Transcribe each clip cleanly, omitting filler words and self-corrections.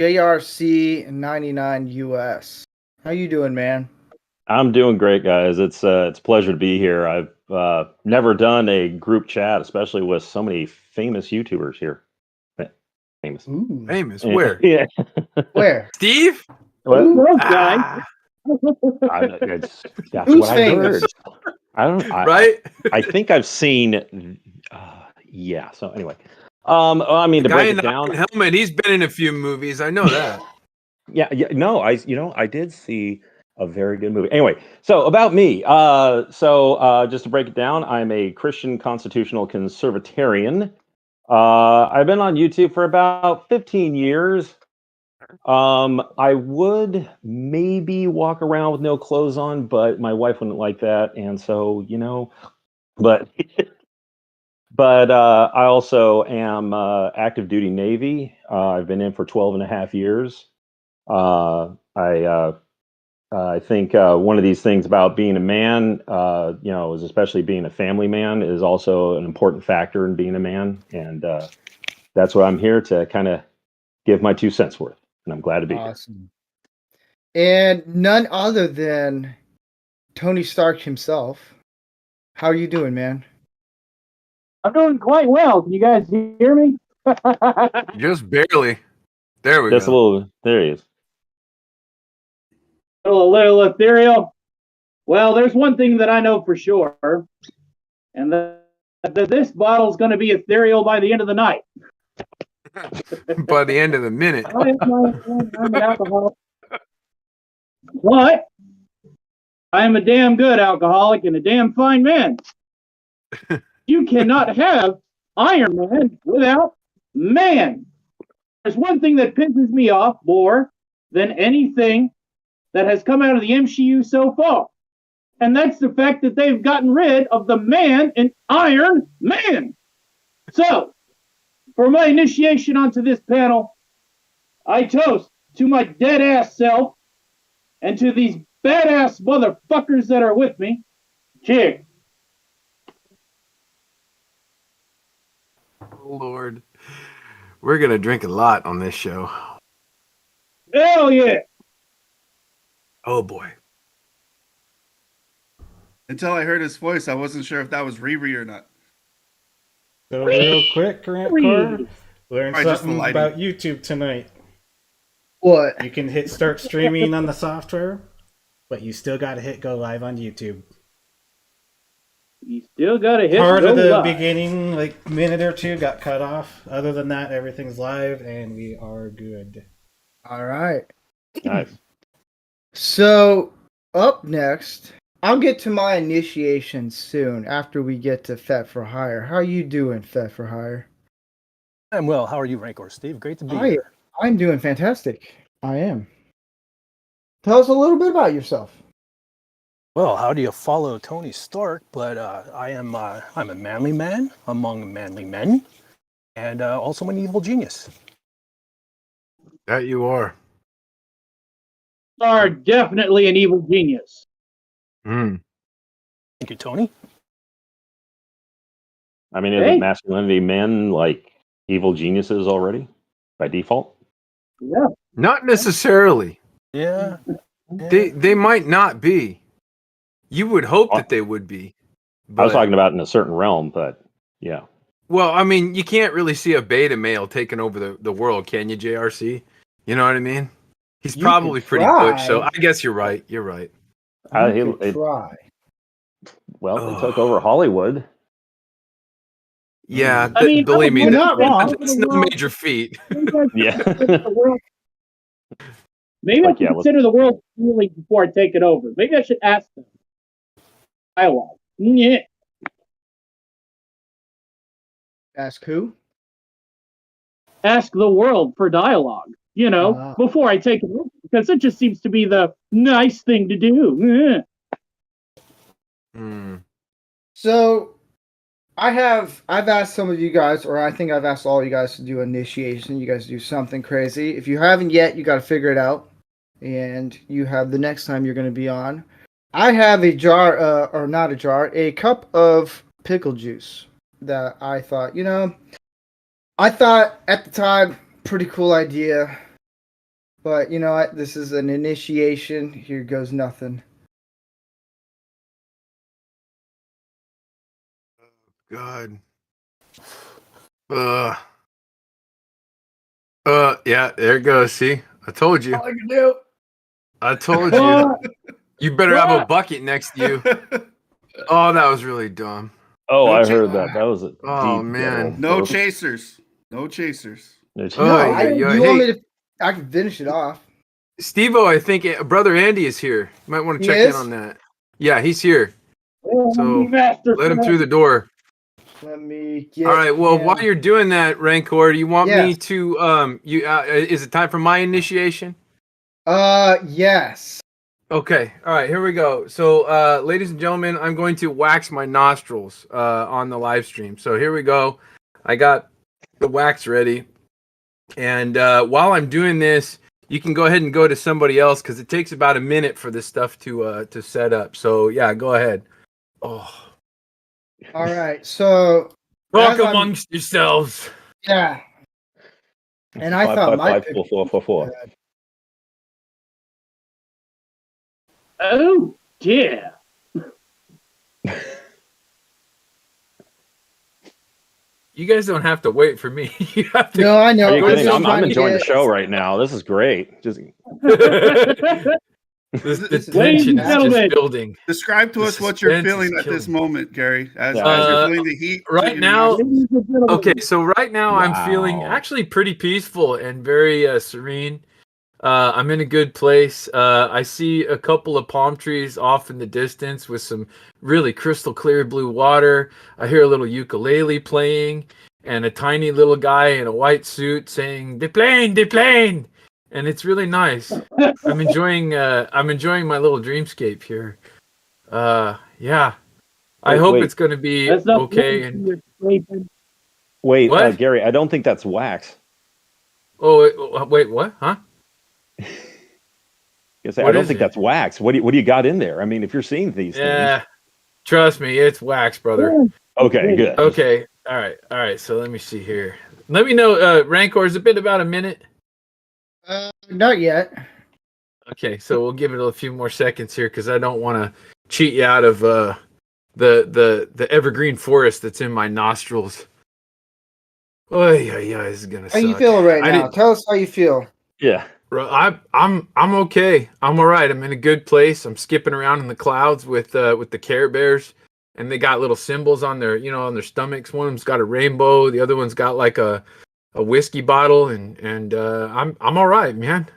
JRC 99 US. How you doing, man? I'm doing great, guys. It's a pleasure to be here. I've never done a group chat, especially with so many famous YouTubers here. Famous. Ooh. Famous? Where? Yeah. Where? Steve? What? Ah, That's Who's what I famous? heard. I don't. right? I think I've seen. Yeah. So anyway, I mean, The to guy break in it the down. iron helmet, he's been in a few movies. I know that. Yeah. No, I did see a very good movie. Anyway, so about me. Just to break it down, I'm a Christian constitutional conservatarian. I've been on YouTube for about 15 years. I would maybe walk around with no clothes on, but my wife wouldn't like that, and so but I also am active duty Navy. I've been in for 12 and a half years. I think one of these things about being a man, is especially being a family man, is also an important factor in being a man, and that's what I'm here to kind of give my 2 cents worth, and I'm glad to be here. Awesome. And none other than Tony Stark himself. How are you doing, man? I'm doing quite well. Can you guys hear me? Just barely. There we Just a go. little. There he is. A little ethereal. Well, there's one thing that I know for sure, and that this bottle's going to be ethereal by the end of the night. By the end of the minute. I'm an alcoholic. But I am a damn good alcoholic and a damn fine man. You cannot have Iron Man without man. There's one thing that pisses me off more than anything that has come out of the MCU so far. And that's the fact that they've gotten rid of the man in Iron Man. So, for my initiation onto this panel, I toast to my dead ass self and to these badass motherfuckers that are with me. Cheers. Oh, Lord. We're going to drink a lot on this show. Hell yeah. Oh, boy. Until I heard his voice, I wasn't sure if that was Riri or not. So real quick, Grant Core, learn Probably just the something lighting. about YouTube tonight. What? You can hit start streaming on the software, but you still got to hit go live on YouTube. You still gotta hit Part go of the live. beginning, like minute or two, got cut off. Other than that, everything's live and we are good. All right. Nice. So, up next, I'll get to my initiation soon after we get to Fet for Hire. How you doing, Fet for Hire? I'm well. How are you, Rancor Steve? Great to be Hi. here. I'm doing fantastic. I am. Tell us a little bit about yourself. Well, how do you follow Tony Stark? But I'm a manly man among manly men, and also an evil genius. That you are. Are definitely an evil genius. Mm. Thank you, Tony. I mean, isn't Hey. masculinity men like evil geniuses already by default? Yeah. Not necessarily. Yeah. They might not be. You would hope that they would be. I was but- talking about in a certain realm, but yeah. Well, I mean, you can't really see a beta male taking over the world, can you, JRC? You know what I mean? He's You probably can pretty try. butch, so I guess you're right. You're right. You could try. Well, they took over Hollywood. Yeah, I mean, believe me, you're not wrong. that's no major feat. Yeah. Maybe Like, I should yeah, consider the world feeling before I take it over. Maybe I should ask them. Dialogue. Yeah. Ask who? Ask the world for dialogue. Before I take it over, because it just seems to be the nice thing to do. Yeah. Hmm. So, I've asked some of you guys, or I think I've asked all you guys to do initiation. You guys do something crazy. If you haven't yet, you got to figure it out. And you have the next time you're going to be on. I have a jar, or not a jar, a cup of pickle juice that I thought at the time, pretty cool idea. But you know what? This is an initiation. Here goes nothing. God. Yeah, there it goes. See, I told you. All I can do. I told you. What? You better have a What? bucket next to you. Oh, that was really dumb. Oh, No I cha- heard that. That was a Oh, deep man. guttural no burp. chasers. No chasers. No ch- Oh, No, yeah, yeah. you want Hey, me to? I can finish it off. Steve-O, I think Brother Andy is here. You might want to He check is? in on that. Yeah, he's here. So Master let him Chef. through the door. Let me get. All right. Well, while him. you're doing that, Rancor, do you want me Yes. to is it time for my initiation? Yes. Okay. All right. Here we go. So, ladies and gentlemen, I'm going to wax my nostrils on the live stream. So here we go. I got the wax ready, and while I'm doing this, you can go ahead and go to somebody else because it takes about a minute for this stuff to set up. So yeah, go ahead. Oh, All right. So talk as I'm- amongst yourselves. yeah. And I thought my 5554444. Oh, dear. You guys don't have to wait for me. You have to. No, I know. Are you I'm kidding? just I'm trying to enjoying the get- show right now. This is great. Just the This is tension is gentlemen. just building. Describe to The us what you're suspense is feeling at killing this me. moment, Gary. As Yeah. you're feeling the heat. Right in your now- nostrils. Ladies and gentlemen. Okay, so right now I'm feeling Wow. actually pretty peaceful and very serene. I'm in a good place. I see a couple of palm trees off in the distance with some really crystal clear blue water. I hear a little ukulele playing and a tiny little guy in a white suit saying "De plane, de plane," and it's really nice. I'm enjoying my little dreamscape here. Yeah. I hope Wait. it's going to be That's not okay. And wait, What? Gary, I don't think that's wax. wait, what? Huh? I say, I What don't is think it? that's wax. What do you got in there? I mean, if you're seeing these Yeah. Trust me, it's wax, brother. things. Okay, good. Okay. All right. So let me see here. Let me know, Rancor, has it been about a minute? Not yet. Okay, so we'll give it a few more seconds here because I don't want to cheat you out of the evergreen forest that's in my nostrils. Oh yeah, this is gonna How you suck. feeling right I now? didn't- Tell us how you feel. Yeah. I'm okay. I'm all right. I'm in a good place. I'm skipping around in the clouds with the Care Bears, and they got little symbols on their on their stomachs. One of them's got a rainbow. The other one's got like a whiskey bottle, and I'm all right, man.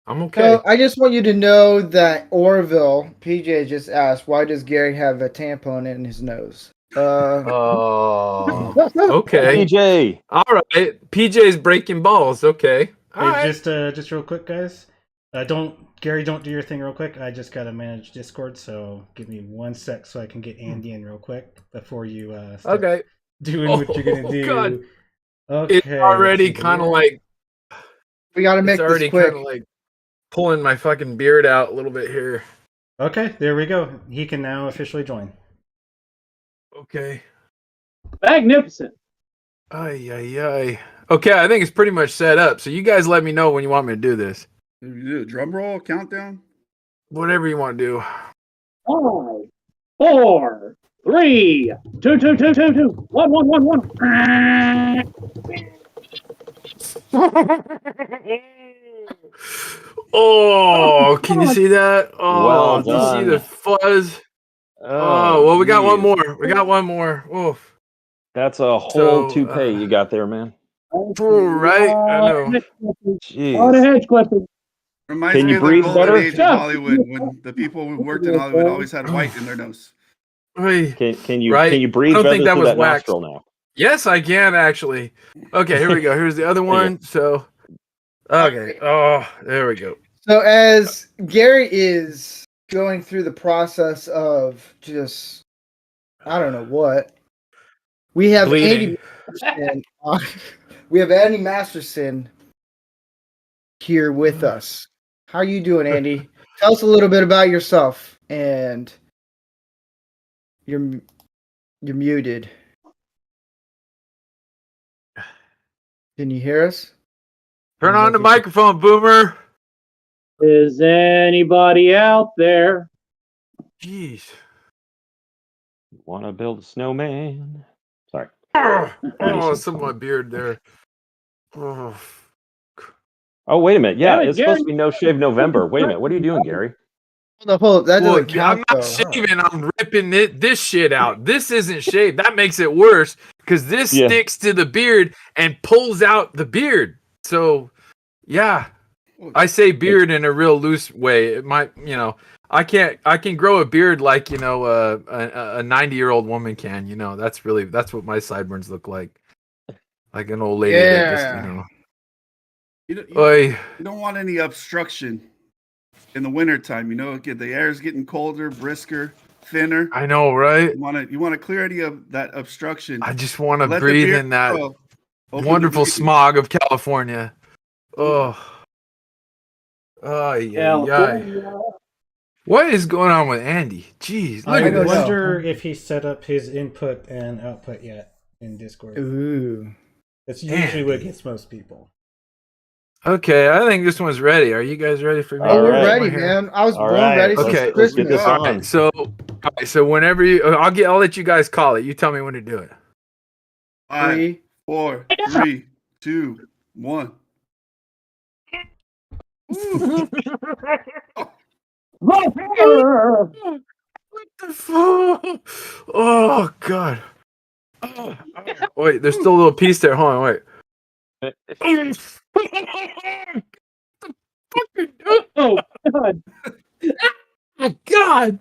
I'm okay. So I just want you to know that Orville PJ just asked, why does Gary have a tampon in his nose? Oh, okay. PJ. All right. PJ's breaking balls. Okay. All Hey, right. just real quick, guys. Gary, don't do your thing real quick. I just gotta manage Discord, so give me 1 sec so I can get Andy in real quick before you start Okay. doing what you're gonna Oh, do. God. Okay. It's already let's see kind of here. like we got to make it's already this quick. kind of like pulling my fucking beard out a little bit here. Okay, there we go. He can now officially join. Okay. Magnificent. Ay, ay, ay. Okay, I think it's pretty much set up. So you guys let me know when you want me to do this. You do a drum roll, countdown. Whatever you want to do. 5, 4, 3, 2, 2, 2, 2, 2, 1, 1, 1, 1. Oh, can you see that? Oh, Well do you see done. the fuzz? Oh, well, we got one more. We got one more. Oof. That's a whole So, toupee you got there, man. Right? I know. All Jeez. the hedge clipping. Reminds Can me you of the breathe golden better? age of Yeah. Hollywood when the people who worked in Hollywood always had white in their nose. Hey. Can you Right. can you breathe I don't better think that through was that wax. nostril now? Yes, I can actually. Okay, here we go. Here's the other There you one. So, okay. Oh, there we go. So as Gary is going through the process of just, I don't know what, we have Bleeding. Andy Masterson. We have Andy Masterson here with us. How you doing, Andy? Tell us a little bit about yourself. And you're muted. Can you hear us? Turn on the microphone, Boomer. Is anybody out there? Jeez. Want to build a snowman? Sorry. Oh, some of my beard there. Oh. Oh, wait a minute. Yeah, Damn it, it's supposed Gary. to be No Shave November. Wait a minute. What are you doing, Gary? Hold up. That Well, doesn't count, I'm not though. shaving. I'm ripping this shit out. This isn't shaved. That makes it worse because this Yeah. sticks to the beard and pulls out the beard. So, yeah, I say beard in a real loose way. It might, I can grow a beard like, a 90-year-old woman can. That's what my sideburns look like an old lady that just, You don't want any obstruction in the wintertime. The air is getting colder, brisker, thinner. I know, right? You want to clear any of that obstruction. I just want to Let the breathe beard in that grow. Open the wonderful breathing. smog of California. Oh, yeah. California. What is going on with Andy? Jeez, look I at this. wonder if he set up his input and output yet in Discord. Ooh. That's usually what gets most people. Okay, I think this one's ready. Are you guys ready for me? All We're right. ready, man. I was All born right. ready since Okay, let's get Christmas. this All on. right, so whenever I'll let you guys call it. You tell me when to do it. 5, 3. 4, 3, 2, 1. What the fuck? Oh god. Oh, wait, there's still a little piece there. Hold on, wait. Oh, God. Oh god.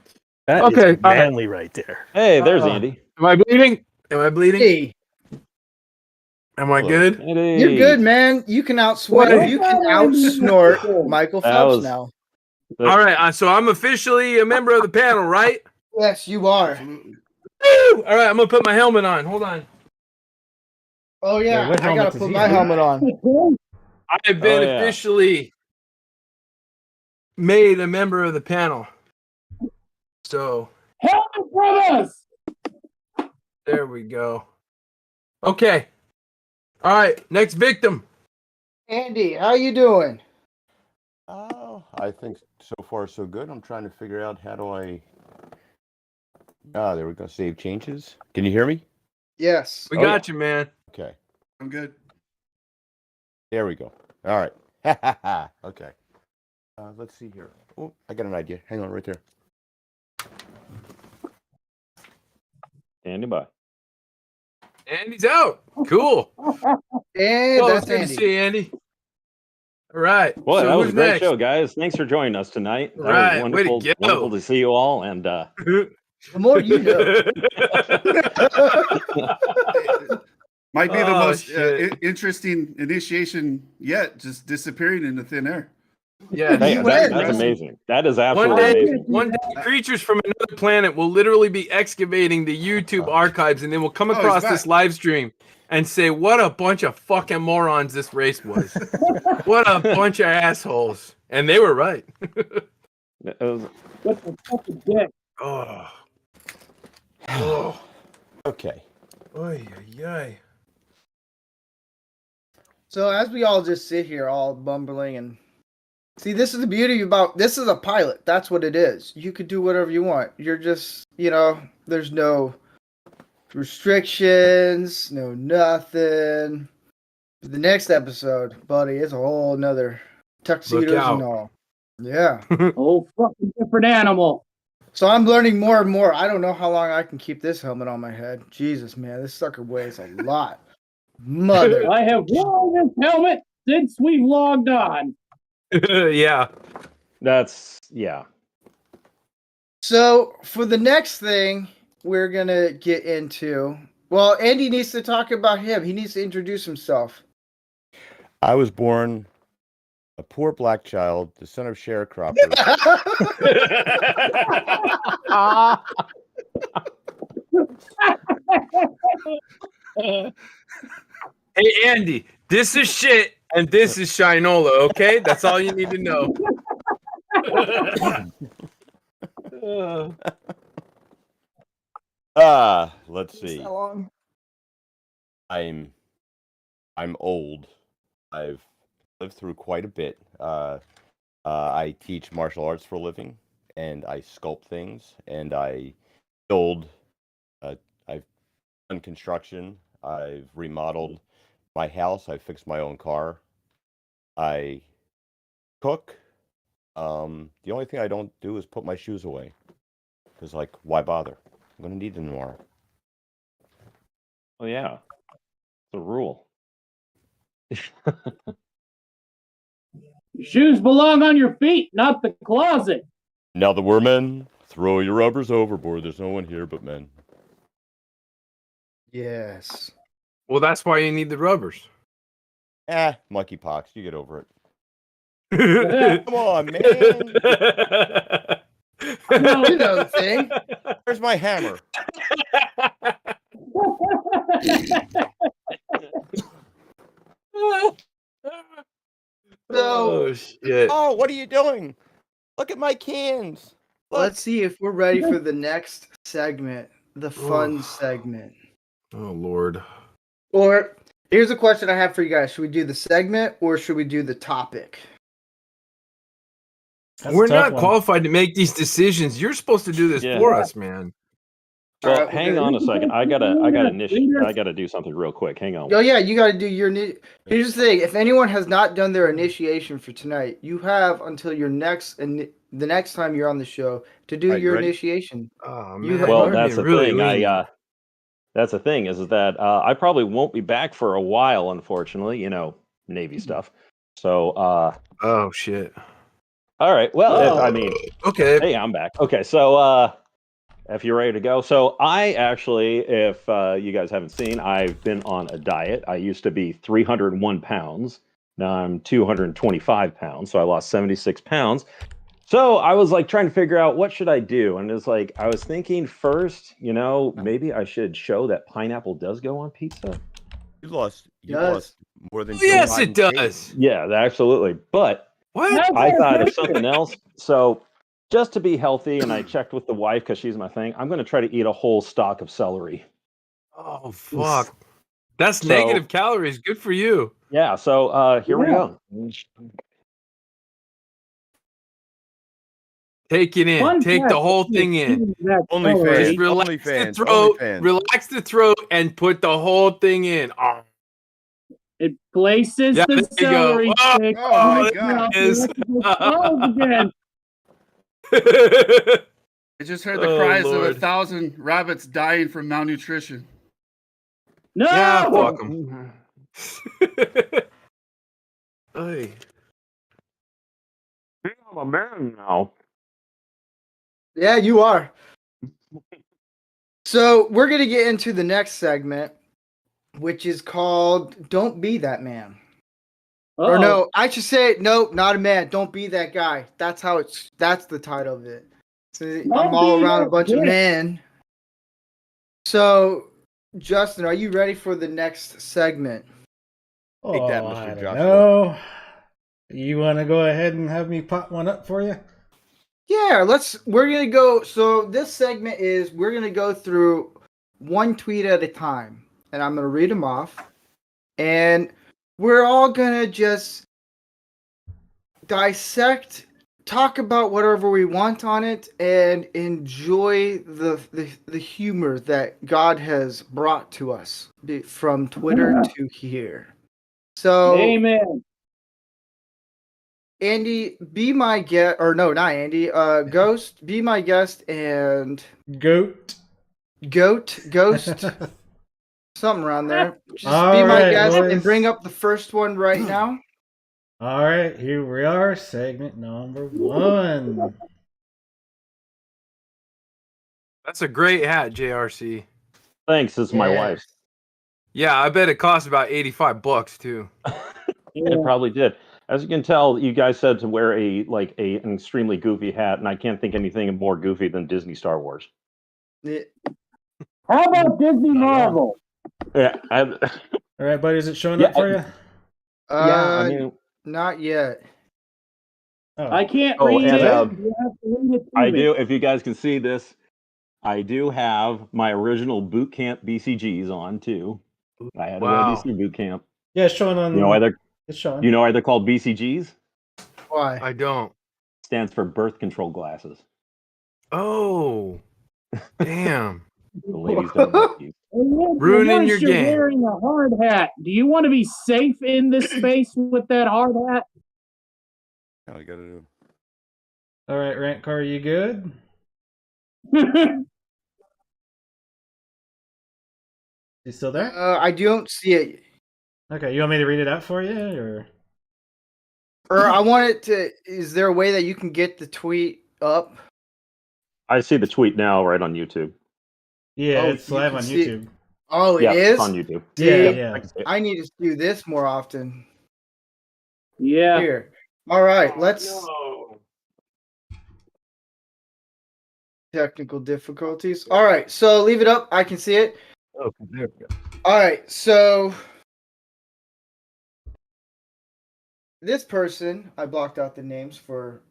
That Okay, is manly right there. Hey, there's Andy. Am I bleeding? Hey, Am I good? Andy. you're good, man. You can outswing. What? You can outsnort Michael That Phelps was- now. All right, so I'm officially a member of the panel, right? Yes, you are. Absolutely. Woo! All right, I'm gonna put my helmet on. Hold on. Oh yeah, what I helmet gotta does put he my have? helmet on. I've been Oh, yeah. officially made a member of the panel. So Help brothers! there we go. Okay. All right, next victim. Andy, how you doing? Oh, I think so far so good. I'm trying to figure out how do I. There we go. Save changes. Can you hear me? Yes. We Oh, got you, man. Okay. I'm good. There we go. All right. Okay. Let's see here. Oh, I got an idea. Hang on right there. Andy, bye. Andy's out. Cool. And Well, that's it's good to Andy. see you, Andy. All right. Boy, so that was a who's great next? show, guys. Thanks for joining us tonight. That Right, was way to wonderful. go. Wonderful to see you all. And The more you know. Might be the Oh, most shit. interesting initiation yet, just disappearing into thin air. Yeah. hey, You that's win. amazing. That is One absolutely day, amazing. one day, creatures from another planet will literally be excavating the YouTube archives, and they will come Oh, he's across back. this live stream and say, "What a bunch of fucking morons this race was! What a bunch of assholes!" And they were right. It was- What the fucking dick? Oh, oh, Okay. oy, oy, oy. So as we all just sit here all bumbling and see, this is the beauty about this is a pilot. That's what it is. You could do whatever you want. You're just, there's no restrictions, no nothing. The next episode, buddy, it's a whole nother tuxedos Look out. and all. Yeah. Oh, fucking different animal. So I'm learning more and more. I don't know how long I can keep this helmet on my head. Jesus, man, this sucker weighs a lot. Mother. I have worn this helmet since we logged on. Yeah. yeah. So for the next thing we're gonna get into, well, Andy needs to talk about him. He needs to introduce himself. I was born a poor black child, the son of sharecroppers. Hey, Andy, this is shit, and this is Shinola. Okay, that's all you need to know. Let's see. How long? I'm old. I've lived through quite a bit. I teach martial arts for a living, and I sculpt things, and I build. I've done construction. I've remodeled my house. I fixed my own car. I cook. The only thing I don't do is put my shoes away, because like, why bother? I'm gonna need them tomorrow. Oh yeah, the rule. Your shoes belong on your feet, not the closet. Now that we're men, throw your rubbers overboard. There's no one here but men. Yes. Well, that's why you need the rubbers. Monkeypox. You get over it. Come on, man. You know the thing. Where's my hammer? Oh shit! Oh, what are you doing? Look at my cans. Look. Let's see if we're ready for the next segment, the fun segment. Oh Lord. Or here's a question I have for you guys: should we do the segment or should we do the topic? We're not qualified to make these decisions. You're supposed to do this for us, man. Well, Alright, hang on a second. I gotta do something real quick. Hang on. Oh yeah, you got to do your. Here's the thing: if anyone has not done their initiation for tonight, you have until your next and the next time you're on the show to do your initiation. Oh You man. Well, that's the thing. That's the thing is that I probably won't be back for a while, unfortunately. You know, Navy stuff. So. Oh shit. All right. Well, I mean. Okay. Hey, I'm back. Okay, so. If you're ready to go. So I actually, if you guys haven't seen, I've been on a diet. I used to be 301 pounds. Now I'm 225 pounds. So I lost 76 pounds. So I was like trying to figure out what should I do. And it's like, I was thinking first, you know, maybe I should show that pineapple does go on pizza. You lost more than. Yes, it does. Yeah, absolutely. But what? I thought of something else. So just to be healthy, and I checked with the wife because she's my thing, I'm going to try to eat a whole stalk of celery. Oh, fuck. That's negative calories. Good for you. Yeah, so here we go. Take it in. Take the whole thing in. Just relax the throat. Relax the throat and put the whole thing in. Oh. It places the celery stick. Oh my God. Again. I just heard the cries of 1,000 rabbits dying from malnutrition. No! Yeah, fuck them. Hey. I'm a man now. Yeah, you are. So we're going to get into the next segment, which is called Don't Be That Man. Uh-oh. Or no, I should say, no, not a man. Don't be that guy. That's the title of it. So I'm all around a bunch of men. So, Justin, are you ready for the next segment? Take that, I Mr. don't Joshua. know. You want to go ahead and have me pop one up for you? Yeah, we're going to go. So this segment is we're going to go through one tweet at a time. And I'm going to read them off. And we're all going to just dissect, talk about whatever we want on it, and enjoy the humor that God has brought to us from Twitter to here. So, amen. Andy, be my guest, or no, not Andy. Ghost, be my guest, and Ghost, something around there. Just all be my right, guest boys. and bring up the first one right now. All right, here we are, segment number 1. That's a great hat, JRC. Thanks, this is my wife. Yeah, I bet it cost about $85 too. It probably did. As you can tell, you guys said to wear an extremely goofy hat, and I can't think anything more goofy than Disney Star Wars. How about Disney Marvel? Yeah. All right, buddy, is it showing up for you? I mean, not yet. Oh. I can't read it. You have to read it to I me. do. If you guys can see this, I do have my original boot camp BCGs on too. I had a DC boot camp. Yeah, it's showing on. You know why they're It's showing. You know why they're called BCGs? Why? I don't. stands for birth control glasses. Oh, damn. The ladies don't like these. Ruining your you're game. wearing a hard hat. Do you want to be safe in this space with that hard hat? All you gotta do. All right, Rantcar, you good? You still there? I don't see it. Okay, you want me to read it out for you, or? Or I want it to. Is there a way that you can get the tweet up? I see the tweet now right on YouTube. Yeah, Oh, it's you live can on see it. YouTube. Oh, Yeah, it it's is? on YouTube. Yeah, See, yeah. I need to do this more often. Yeah. Here. All right, let's. No. Technical difficulties. All right, so leave it up. I can see it. Okay, there we go. All right, so this person, I blocked out the names for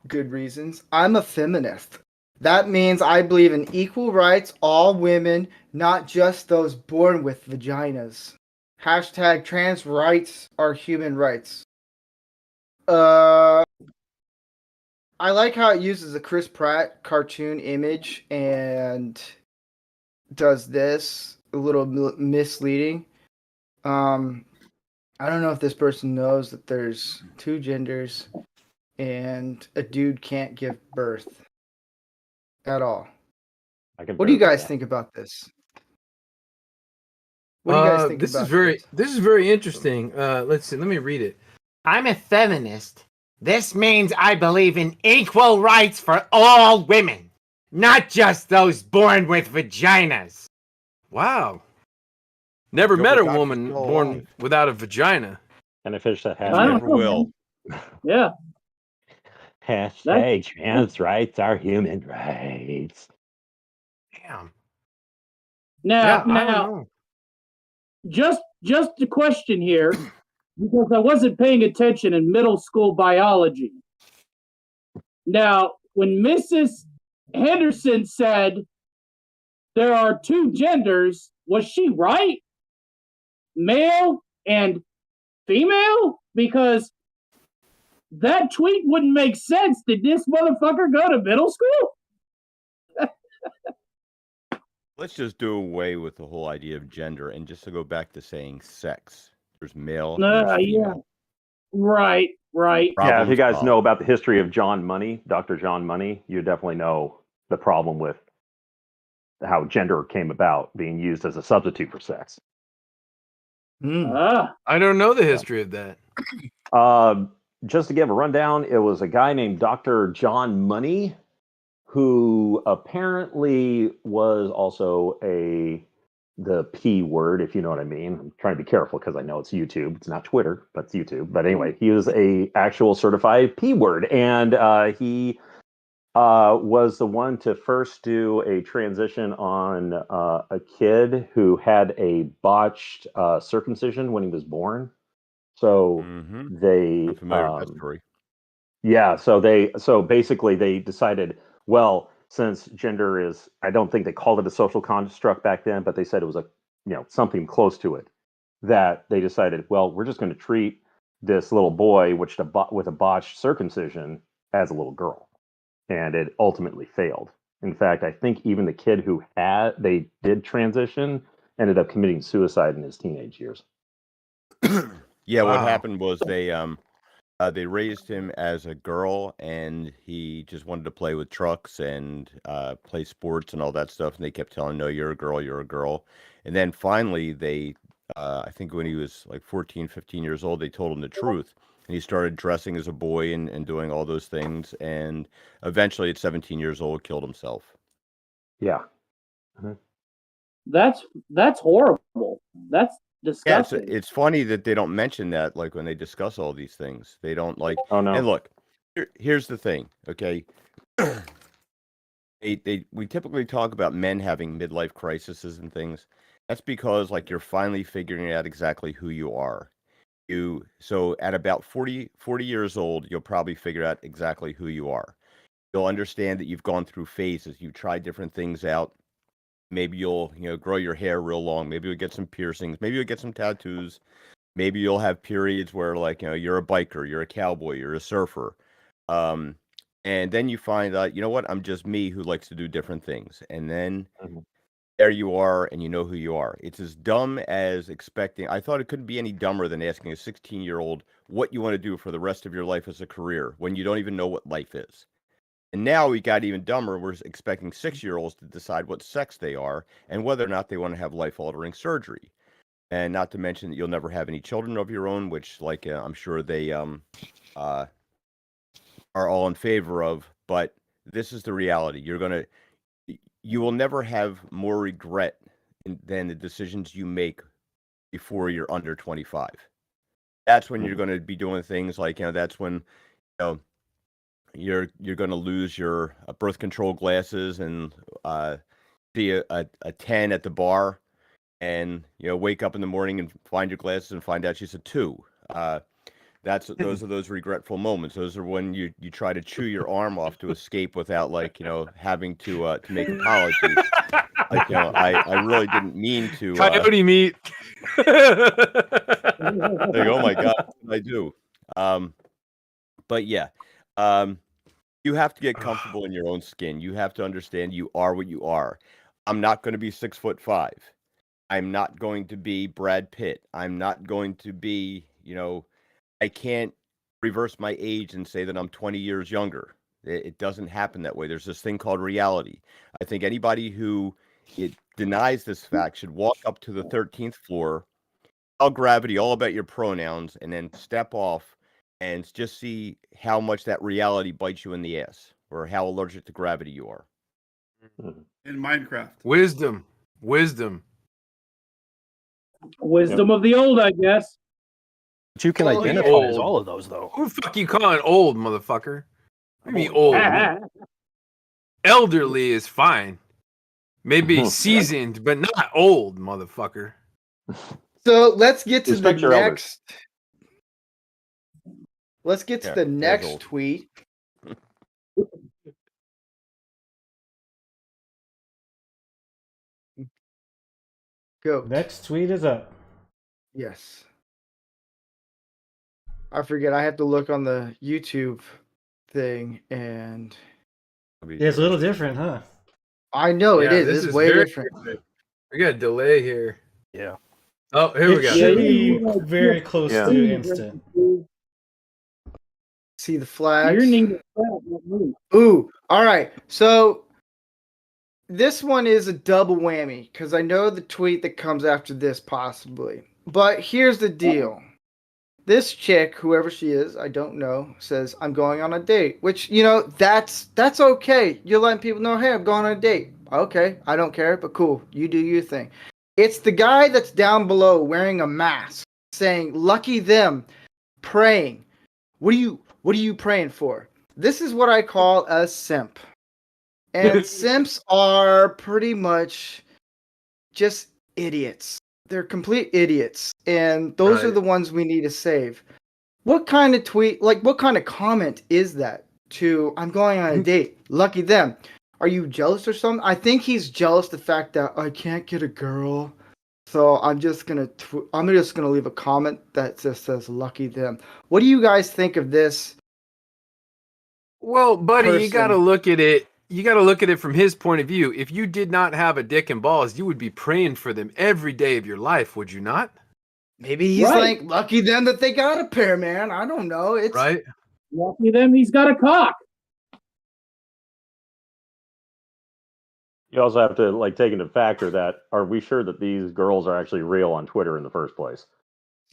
good reasons. I'm a feminist. That means I believe in equal rights, all women, not just those born with vaginas. Hashtag trans rights are human rights. I like how it uses a Chris Pratt cartoon image and does this a little misleading. I don't know if this person knows that there's two genders and a dude can't give birth at all. What do you guys think about this? What do you guys think This about is very this? this is very interesting. Let's see. Let me read it. I'm a feminist. This means I believe in equal rights for all women, not just those born with vaginas. Wow. Never Go met for a Dr. woman Still born Alive. without a vagina. And I finished that I hashtag. don't Never know, will. man. Yeah. Hashtag trans rights are human rights. Damn. Now, Yeah, I don't know. just a question here, because I wasn't paying attention in middle school biology. Now, when Mrs. Henderson said there are two genders, was she right? Male and female? Because that tweet wouldn't make sense. Did this motherfucker go to middle school? Let's just do away with the whole idea of gender and just to go back to saying sex. There's male and there's female. Right. Yeah, if Problem you guys solved. know about the history of John Money, Dr. John Money, you definitely know the problem with how gender came about being used as a substitute for sex. I don't know the history of that. Just to give a rundown, it was a guy named Dr. John Money who apparently was also the P word, if you know what I mean. I'm trying to be careful because I know it's YouTube. It's not Twitter, but it's YouTube. But anyway, he was a actual certified P word, and he was the one to first do a transition on a kid who had a botched circumcision when he was born. So they I'm familiar with that story. yeah, so basically they decided, well, since gender is, I don't think they called it a social construct back then, but they said it was something close to it, that they decided, well, we're just going to treat this little boy with a botched circumcision as a little girl. And it ultimately failed. In fact, I think even the kid who they did transition ended up committing suicide in his teenage years. Yeah, what happened was they raised him as a girl, and he just wanted to play with trucks and play sports and all that stuff. And they kept telling him, "No, you're a girl, you're a girl." And then finally, they, I think when he was like 14, 15 years old, they told him the truth. And he started dressing as a boy and doing all those things. And eventually, at 17 years old, killed himself. Yeah. That's horrible. That's disgusting. Yeah, it's funny that they don't mention that, like, when they discuss all these things. They don't, like, oh, no. And look, here's the thing, okay? We typically talk about men having midlife crises and things. That's because, like, you're finally figuring out exactly who you are. So at about 40 years old, you'll probably figure out exactly who you are. You'll understand that you've gone through phases. You've tried different things out. Maybe you'll, grow your hair real long. Maybe you'll get some piercings. Maybe you'll get some tattoos. Maybe you'll have periods where, like, you're a biker, you're a cowboy, you're a surfer. And then you find out, you know what? I'm just me who likes to do different things. And then Mhm. there you are, and you know who you are. It's as dumb as expecting. I thought it couldn't be any dumber than asking a 16-year-old what you want to do for the rest of your life as a career when you don't even know what life is. And now we got even dumber. We're expecting 6-year-olds to decide what sex they are and whether or not they want to have life-altering surgery. And not to mention that you'll never have any children of your own, which, like, I'm sure they are all in favor of. But this is the reality. You will never have more regret than the decisions you make before you're under 25. That's when you're going to be doing things like, that's when, you're going to lose your birth control glasses and see a 10 at the bar, and wake up in the morning and find your glasses and find out she's a 2. Those are those regretful moments. Those are when you try to chew your arm off to escape without, like, having to make apologies. Like, I really didn't mean to. Coyote meat. Like, oh my God, what did I do? But yeah, you have to get comfortable in your own skin. You have to understand you are what you are. I'm not going to be 6'5". I'm not going to be Brad Pitt. I'm not going to be, I can't reverse my age and say that I'm 20 years younger. It doesn't happen that way. There's this thing called reality. I think anybody who denies this fact should walk up to the 13th floor, tell gravity all about your pronouns, and then step off and just see how much that reality bites you in the ass, or how allergic to gravity you are. In Minecraft. Wisdom. Wisdom of the old, I guess. But you can Well, identify old. as all of those, though. Who the fuck you calling old, motherfucker? What do you mean old? Elderly is fine. Maybe seasoned, but not old, motherfucker. So let's get to the Respect your elders. next. Let's get to Yeah, the there's next old. tweet. Go. Next tweet is up. Yes. I forget. I have to look on the YouTube thing, and Yeah, it's a little different, huh? I know it Yeah, is. this It's way very different. good. We got a delay here. Yeah. Oh, here we It go. should be very close Yeah. to instant. See the flags. Your name is Brad, not me. Ooh, all right. So this one is a double whammy because I know the tweet that comes after this possibly. But here's the deal. This chick, whoever she is, I don't know, says, I'm going on a date. Which, that's okay. You're letting people know, hey, I'm going on a date. Okay, I don't care, but cool. You do your thing. It's the guy that's down below wearing a mask saying, lucky them, praying. What are you praying for? This is what I call a simp. And simps are pretty much just idiots. They're complete idiots. And those are Right. the ones we need to save. What kind of tweet, what kind of comment is that to, I'm going on a date, lucky them? Are you jealous or something? I think he's jealous the fact that I can't get a girl. So I'm just gonna leave a comment that just says lucky them. What do you guys think of this? Well, buddy, you person? got to look at it. You got to look at it from his point of view. If you did not have a dick and balls, you would be praying for them every day of your life, would you not? Maybe he's Right. like lucky them that they got a pair, man. I don't know. It's Right? Lucky them, he's got a cock. You also have to take into factor that, are we sure that these girls are actually real on Twitter in the first place?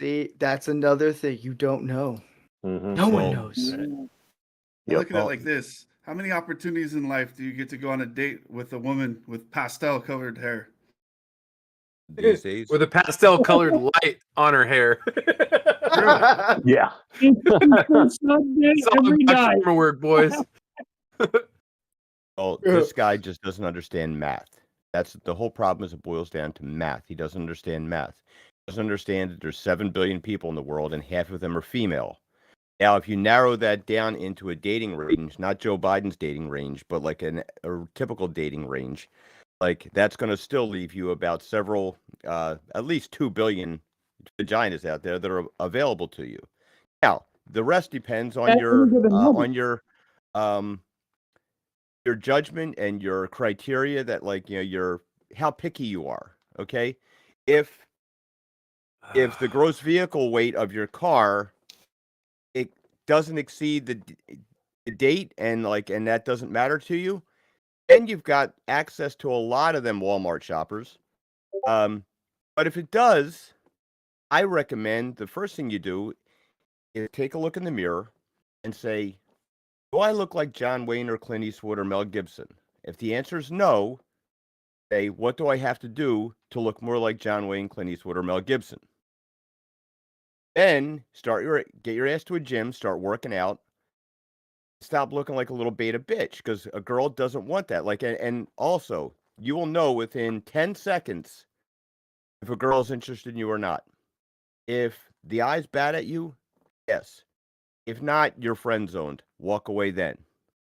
See, that's another thing you don't know. Mm-hmm. No one Well, knows. I look at it like this. How many opportunities in life do you get to go on a date with a woman with pastel colored hair? these days, With a pastel colored light on her hair. Yeah. Sunday It's all every about night. camera work, boys. this guy just doesn't understand math. That's the whole problem. Is it boils down to math. He doesn't understand math. He doesn't understand that there's 7 billion people in the world and half of them are female. Now, if you narrow that down into a dating range, not Joe Biden's dating range, but like a typical dating range, that's going to still leave you about several, at least 2 billion vaginas out there that are available to you. Now, the rest depends on That's your even more. your judgment and your criteria that, like, your how picky you are. Okay, if the gross vehicle weight of your car, it doesn't exceed the date, and that doesn't matter to you, then you've got access to a lot of them Walmart shoppers. But if it does, I recommend the first thing you do is take a look in the mirror and say, do I look like John Wayne or Clint Eastwood or Mel Gibson? If the answer is no, say, what do I have to do to look more like John Wayne, Clint Eastwood, or Mel Gibson? Then get your ass to a gym, start working out. Stop looking like a little beta bitch, because a girl doesn't want that. And also, you will know within 10 seconds if a girl's interested in you or not. If the eye's bad at you, yes. If not, you're friend zoned. Walk away then.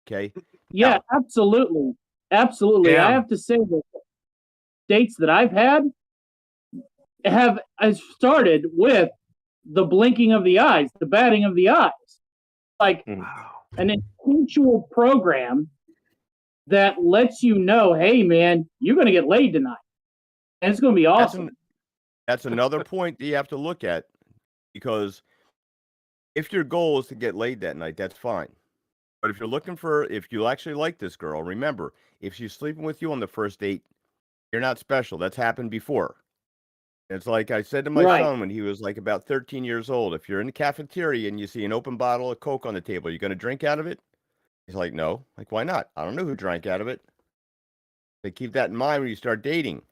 Okay? Yeah, absolutely. Absolutely. I Damn. have to say that dates that I've had have started with the blinking of the eyes, the batting of the eyes. Like an instinctual program that lets you know, hey, man, you're going to get laid tonight. And it's going to be awesome. That's another point that you have to look at, because if your goal is to get laid that night, that's fine. But if you actually like this girl, remember, if she's sleeping with you on the first date, you're not special. That's happened before. It's like I said to my son when he was like about 13 years old, if you're in the cafeteria and you see an open bottle of Coke on the table, you going to drink out of it? He's like, no. Like, why not? I don't know who drank out of it. They keep that in mind when you start dating.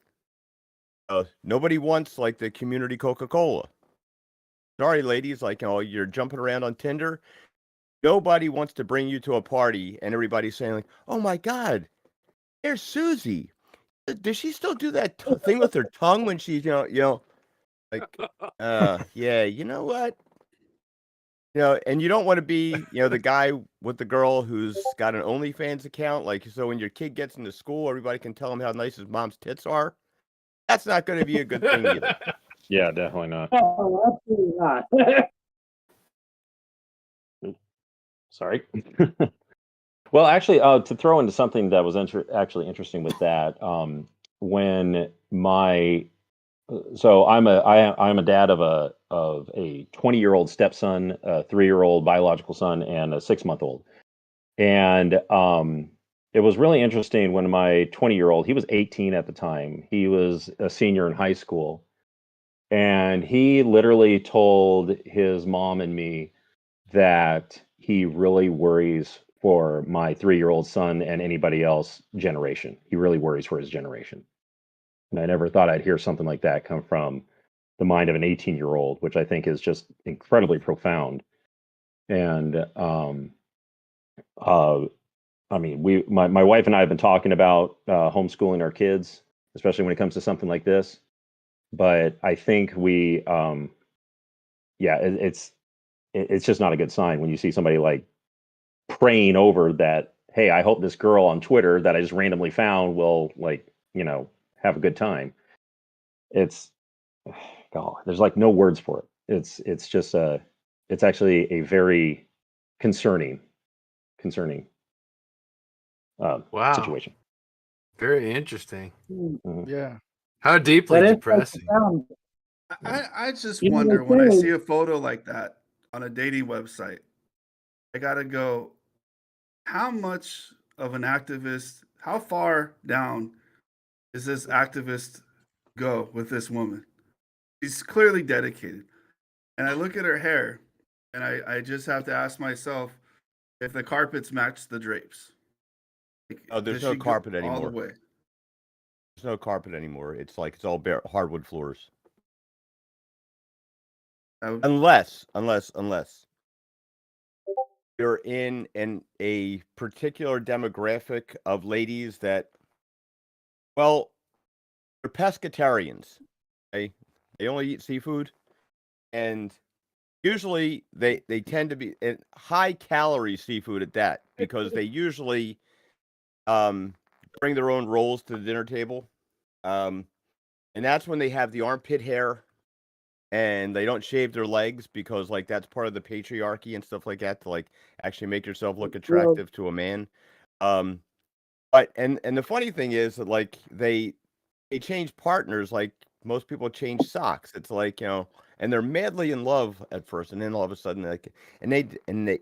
Nobody wants like the community Coca-Cola. Sorry, ladies, you're jumping around on Tinder. Nobody wants to bring you to a party and everybody's saying like, oh my God, there's Susie. Does she still do that thing with her tongue when she's, yeah, you know what? And you don't want to be, the guy with the girl who's got an OnlyFans account. So when your kid gets into school, everybody can tell him how nice his mom's tits are. That's not going to be a good thing either. Yeah, definitely not. Oh, absolutely not. Sorry. Well, actually, to throw into something that was actually interesting with that, when I'm a dad of a 20-year-old stepson, a 3-year-old biological son, and a 6-month-old, and it was really interesting when my 20-year-old, he was 18 at the time, he was a senior in high school, and he literally told his mom and me that he really worries for my 3-year-old son and anybody else generation. He really worries for his generation. And I never thought I'd hear something like that come from the mind of an 18-year-old, which I think is just incredibly profound. And I mean, my wife and I have been talking about homeschooling our kids, especially when it comes to something like this. But I think it's just not a good sign when you see somebody like praying over that. Hey, I hope this girl on Twitter that I just randomly found will have a good time. It's God, there's like no words for it. It's actually a very concerning Wow. situation. Very interesting. Mhm. Yeah. How deeply depressing. I just You know, wonder they when I say- see a photo like that on a dating website, I gotta go, how much of an activist, how far down is this activist go with this woman? She's clearly dedicated. And I look at her hair and I just have to ask myself if the carpets match the drapes. Oh, there's does no she go carpet all the anymore. way? There's no carpet anymore. It's all bare hardwood floors. Unless you're in a particular demographic of ladies that, well, they're pescatarians. Okay? They only eat seafood, and usually they tend to be high calorie seafood at that, because they usually bring their own rolls to the dinner table, and that's when they have the armpit hair and they don't shave their legs because like that's part of the patriarchy and stuff like that to like actually make yourself look attractive to a man. Um, but and the funny thing is that like they change partners like most people change socks. It's like, and they're madly in love at first, and then all of a sudden, like, and they.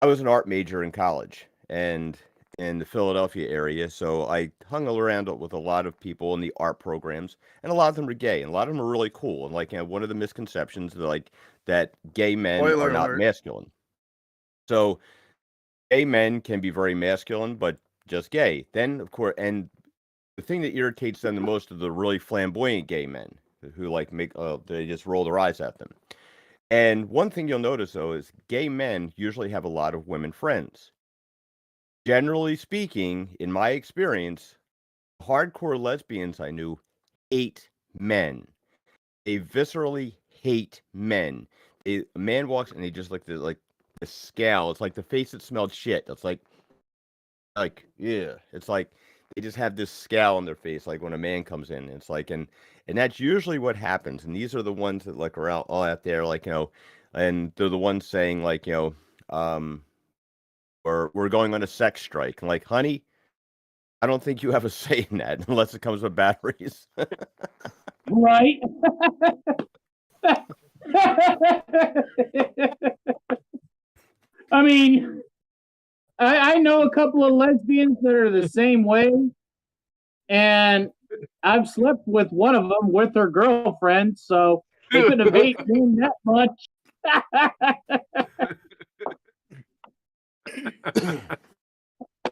I was an art major in college, and in the Philadelphia area, so I hung around with a lot of people in the art programs, and a lot of them were gay, and a lot of them are really cool. And like, one of the misconceptions, like that gay men are Spoiler not alert. masculine. So gay men can be very masculine, but just gay. Then, of course, and the thing that irritates them the most are the really flamboyant gay men who like they just roll their eyes at them. And one thing you'll notice though is gay men usually have a lot of women friends. Generally speaking, in my experience, hardcore lesbians I knew hate men. They viscerally hate men. A man walks and they just like the scowl. It's like the face that smelled shit. It's like yeah. It's like they just have this scowl on their face, like when a man comes in. It's like and that's usually what happens. And these are the ones that like are all out there, like and they're the ones saying like we're going on a sex strike. And like, honey, I don't think you have a say in that unless it comes with batteries. Right. I mean, I know a couple of lesbians that are the same way, and I've slept with one of them with her girlfriend, so they couldn't have hated me that much.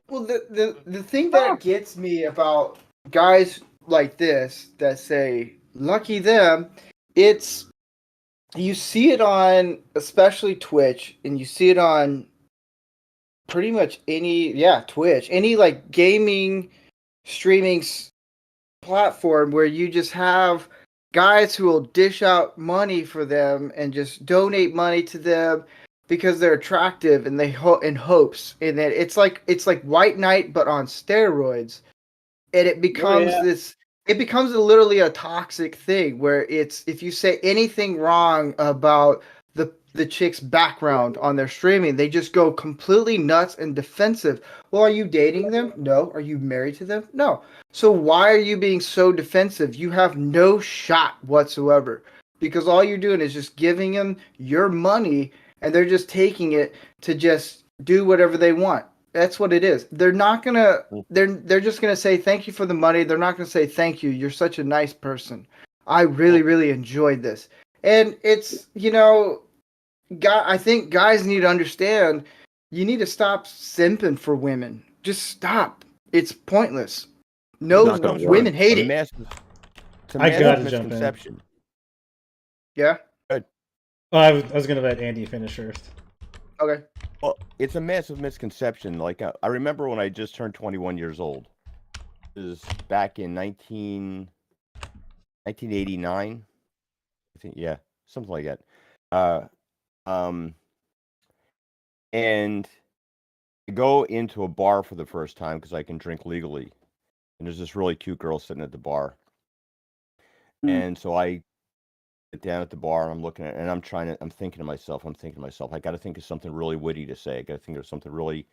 Well, the thing that gets me about guys like this that say lucky them, it's you see it on especially Twitch, and you see it on pretty much Twitch, any like gaming streaming platform where you just have guys who will dish out money for them and just donate money to them because they're attractive, and they in hopes, and that it's like White Knight but on steroids, and it becomes literally a toxic thing where it's if you say anything wrong about the chick's background on their streaming, they just go completely nuts and defensive. Well, are you dating them? No. Are you married to them? No. So why are you being so defensive? You have no shot whatsoever, because all you're doing is just giving them your money, and they're just taking it to just do whatever they want. That's what it is. They're not gonna. They're just gonna say thank you for the money. They're not gonna say thank you. You're such a nice person. I really enjoyed this, and it's I think guys need to understand. You need to stop simping for women. Just stop. It's pointless. No, Not gonna work. women hate a it. massive, it's a I massive gotta jump in. misconception. Yeah. Good. Oh, I was gonna let Andy finish first. Okay. Well, it's a massive misconception. Like I remember when I just turned 21 years old. It was back in 1989. I think, yeah, something like that. And I go into a bar for the first time because I can drink legally. And there's this really cute girl sitting at the bar. And so I sit down at the bar and I'm looking at it, and I'm thinking to myself, I got to think of something really witty to say. I got to think of something really.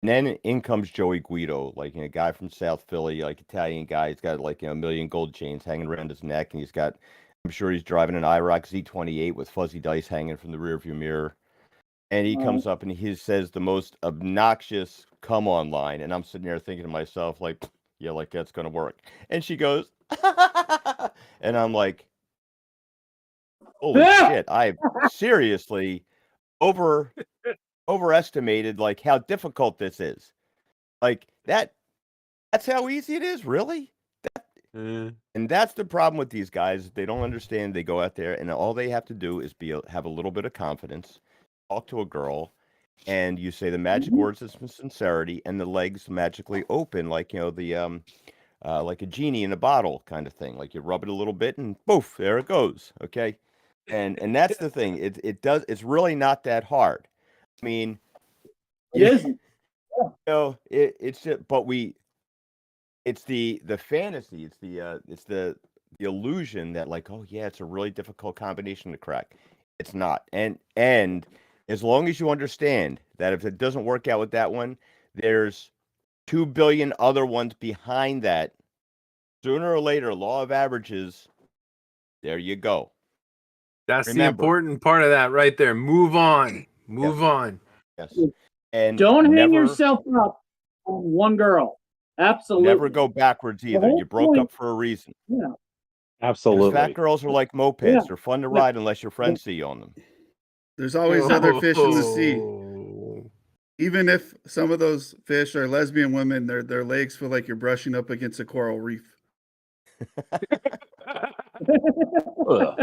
And then in comes Joey Guido, like a guy from South Philly, like Italian guy. He's got like a million gold chains hanging around his neck, and I'm sure he's driving an IROC Z28 with fuzzy dice hanging from the rearview mirror. And he comes up and he says the most obnoxious "come on" line, and I'm sitting there thinking to myself, like, yeah, like that's gonna work. And she goes, and I'm like, holy shit! I seriously overestimated like how difficult this is. Like that's how easy it is, really? And that's the problem with these guys. They don't understand. They go out there and all they have to do is have a little bit of confidence, talk to a girl, and you say the magic words of sincerity, and the legs magically open like the like a genie in a bottle kind of thing. Like you rub it a little bit and poof, there it goes. Okay. And that's the thing. It's really not that hard. I mean, It isn't. it's just, but it's the fantasy. It's the the illusion that like, oh yeah, it's a really difficult combination to crack. It's not. And as long as you understand that if it doesn't work out with that one, there's 2 billion other ones behind that. Sooner or later, law of averages, there you go. That's the Remember. important part of that right there. Move on. Move Yes. on. Yes. And Don't hang never, yourself up on one girl. Absolutely. never go backwards either. whole You broke point- up for a reason. Yeah. Because Absolutely. fat girls are like mopeds. Yeah. They're fun to ride unless your friends see you on them. There's always other fish in the sea. Oh. Even if some of those fish are lesbian women, their legs feel like you're brushing up against a coral reef. Ugh.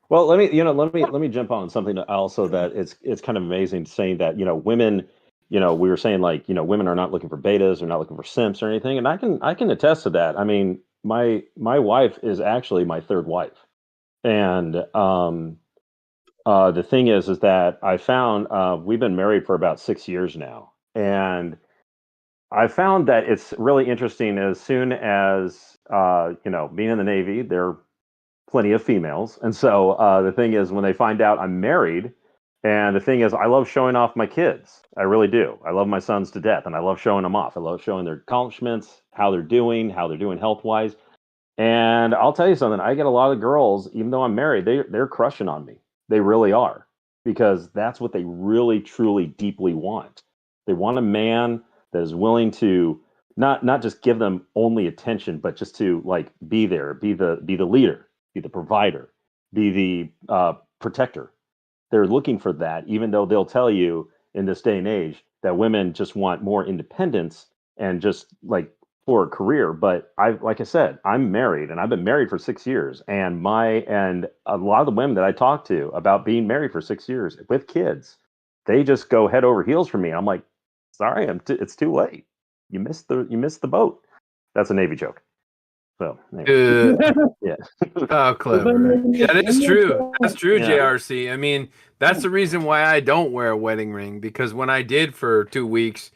Well, let me jump on something also that it's kind of amazing saying that, women, we were saying like, women are not looking for betas, they're not looking for simps or anything. And I can attest to that. I mean, my wife is actually my third wife. And the thing is that I found we've been married for about 6 years now. And I found that it's really interesting as soon as being in the Navy, there are plenty of females. And so the thing is, when they find out I'm married, and the thing is, I love showing off my kids. I really do. I love my sons to death, and I love showing them off. I love showing their accomplishments, how they're doing health wise. And I'll tell you something, I get a lot of girls, even though I'm married, they're crushing on me. They really are, because that's what they really, truly, deeply want. They want a man that is willing to not just give them only attention, but just to like be there, be the leader, be the provider, be the protector. They're looking for that, even though they'll tell you in this day and age that women just want more independence and just like for a career. But like I said, I'm married and I've been married for 6 years, and a lot of the women that I talk to about being married for 6 years with kids, they just go head over heels for me. I'm like, sorry, it's too late. You missed the boat. That's a Navy joke. So anyway. Yeah. Oh, clever. That is true. That's true, JRC. I mean, that's the reason why I don't wear a wedding ring, because when I did for 2 weeks,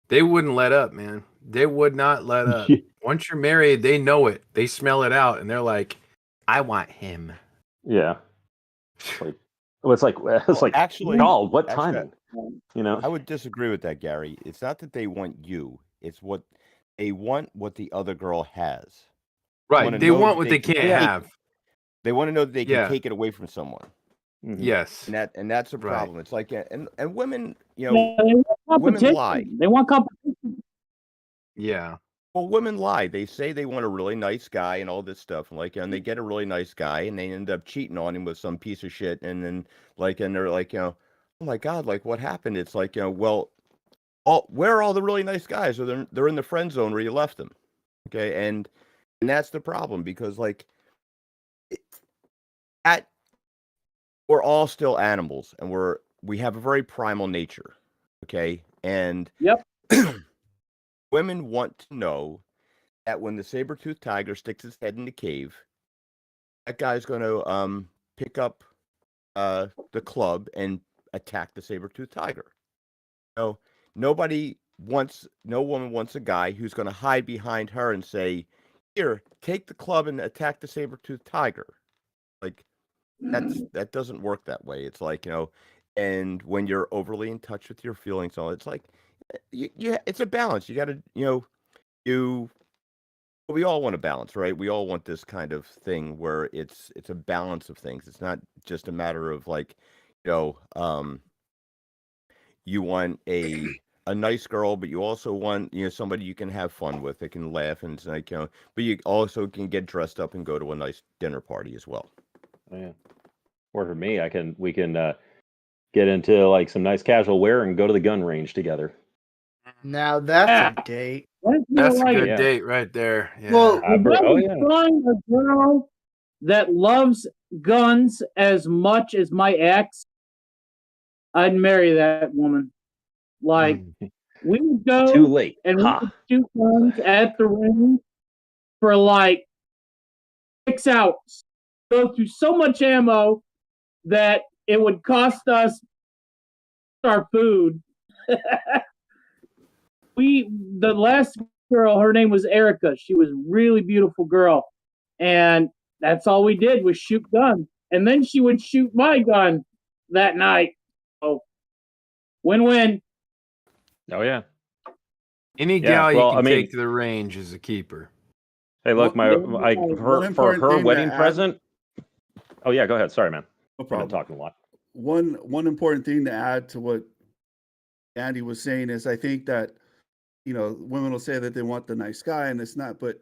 they wouldn't let up, man. They would not let up. Once you're married, they know it. They smell it out, and they're like, I want him. Yeah. It's like actually, what timing? I would disagree with that, Gary. It's not that they want you. It's what they want, what the other girl has. Right. They want what they can't have. They want to know that they can take it away from someone. Mm-hmm. Yes. And that's a problem. Right. It's like, and women, women lie. They want competition. Yeah. Well, women lie. They say they want a really nice guy and all this stuff. And they get a really nice guy and they end up cheating on him with some piece of shit. And then and they're like, oh my God, like what happened? It's like, well, where are all the really nice guys? Or they're in the friend zone where you left them. Okay. And that's the problem, because like we're all still animals and we have a very primal nature. Okay. And yep. Women want to know that when the saber-toothed tiger sticks his head in the cave, that guy's going to pick up the club and attack the saber-toothed tiger. No woman wants a guy who's going to hide behind her and say, here, take the club and attack the saber-toothed tiger. Like, that doesn't work that way. It's like, and when you're overly in touch with your feelings, it's like, it's a balance. You got to, we all want a balance, right? We all want this kind of thing where it's a balance of things. It's not just a matter of like, you want a nice girl, but you also want, somebody you can have fun with, that can laugh, and it's like, but you also can get dressed up and go to a nice dinner party as well. Oh, yeah. Or for me, we can get into like some nice casual wear and go to the gun range together. Now that's a date. That's a good date right there. Yeah. Well, find a girl that loves guns as much as my ex, I'd marry that woman. Like, we would go too late, and we would shoot guns at the range for like 6 hours. Go through so much ammo that it would cost us our food. The last girl, her name was Erica. She was a really beautiful girl. And that's all we did was shoot guns. And then she would shoot my gun that night. Oh, win-win. Oh yeah. Any Yeah, gal well, you can I mean- take to the range is a keeper. Hey, look, One for important her thing to wedding add- present. Oh yeah, go ahead. Sorry, man. No I've been problem. talking a lot. One important thing to add to what Andy was saying is I think that, women will say that they want the nice guy and it's not, but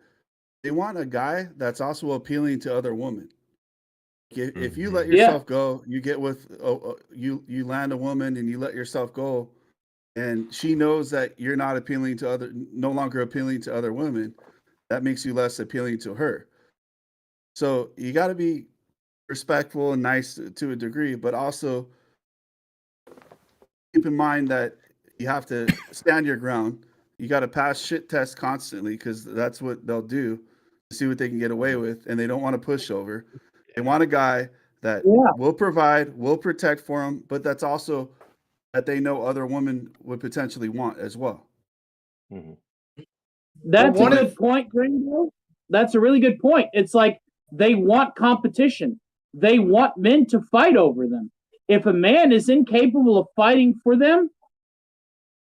they want a guy that's also appealing to other women. If you let yourself go, you get with you land a woman and you let yourself go, and she knows that you're not no longer appealing to other women. That makes you less appealing to her. So you got to be respectful and nice to a degree, but also keep in mind that you have to stand your ground. You got to pass shit tests constantly because that's what they'll do to see what they can get away with, and they don't want to push over. They want a guy that will provide, will protect for them, but that's also that they know other women would potentially want as well. Mm-hmm. That's a good point, Gringo. That's a really good point. It's like they want competition. They want men to fight over them. If a man is incapable of fighting for them,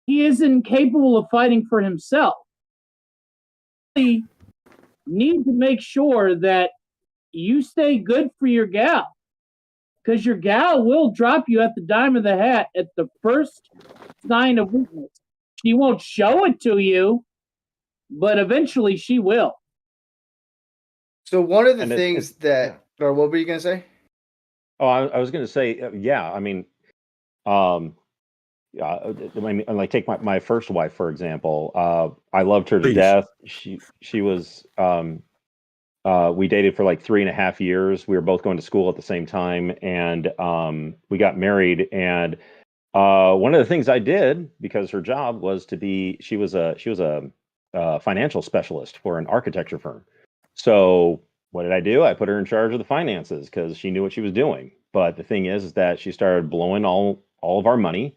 he is incapable of fighting for himself. You need to make sure that you stay good for your gal, because your gal will drop you at the dime of the hat at the first sign of weakness. She won't show it to you, but eventually she will. So one of the things or what were you gonna say? Oh, I was gonna say, yeah. I mean, like take my first wife for example. I loved her to death. She was. We dated for like 3.5 years. We were both going to school at the same time, and we got married. And one of the things I did, because her job was to be, she was a financial specialist for an architecture firm. So what did I do? I put her in charge of the finances because she knew what she was doing. But the thing is that she started blowing all of our money.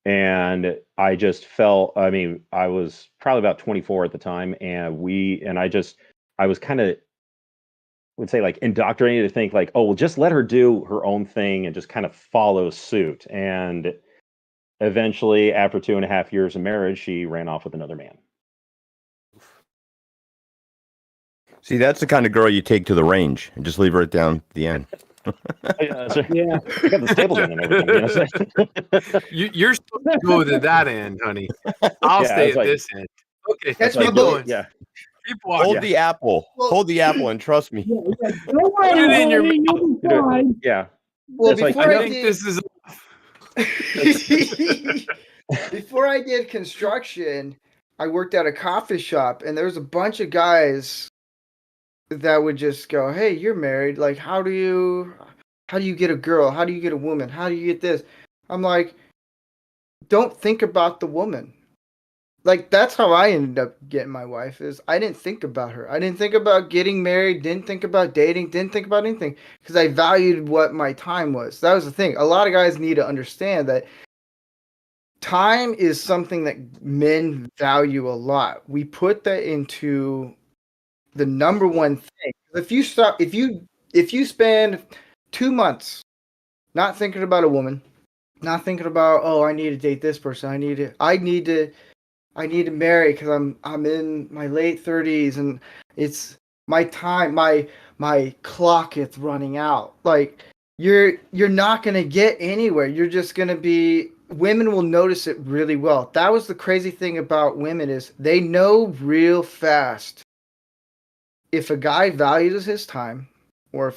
And I just felt, I mean, I was probably about 24 at the time, and I was kind of, would say, like, indoctrinated to think like, oh, well, just let her do her own thing and just kind of follow suit. And eventually, after 2.5 years of marriage, she ran off with another man. See, that's the kind of girl you take to the range and just leave her at down at the end. Yeah. I got the stable gun and everything. You're supposed to go to that end, honey. I'll stay at this end. Okay, That's keep my going. Yeah. Keep walking. Hold the apple. Hold the apple and trust me. Don't worry, Put it in your honey, you'll be fine. Yeah. Well, It's like, before I I think did, this is. before I did construction, I worked at a coffee shop, and there was a bunch of guys that would just go, "Hey, you're married. Like, how do you get a girl? How do you get a woman? How do you get this?" I'm like, don't think about the woman. Like, that's how I ended up getting my wife. Is I didn't think about her. I didn't think about getting married. Didn't think about dating. Didn't think about anything because I valued what my time was. That was the thing. A lot of guys need to understand that time is something that men value a lot. We put that into the number one thing. If you spend 2 months not thinking about a woman, not thinking about, oh, I need to date this person, I need to marry because I'm in my late 30s and it's my time, my clock is running out. Like, you're not gonna get anywhere. You're just gonna be. Women will notice it really well. That was the crazy thing about women is they know real fast if a guy values his time or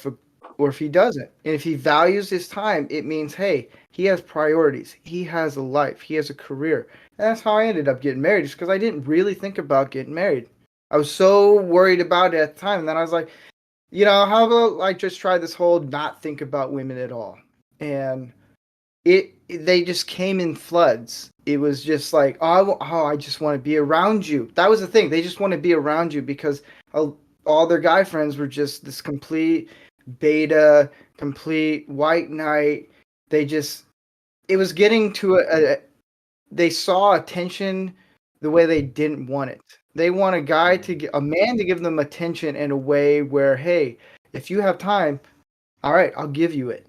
if he doesn't. And if he values his time, it means, hey, he has priorities. He has a life. He has a career. And that's how I ended up getting married, just because I didn't really think about getting married. I was so worried about it at the time. And then I was like, how about I just try this whole not think about women at all? And they just came in floods. It was just like, I just want to be around you. That was the thing. They just want to be around you because all their guy friends were just this complete beta, complete white knight. It was getting to they saw attention the way they didn't want it. They want a man to give them attention in a way where, hey, if you have time, all right, I'll give you it.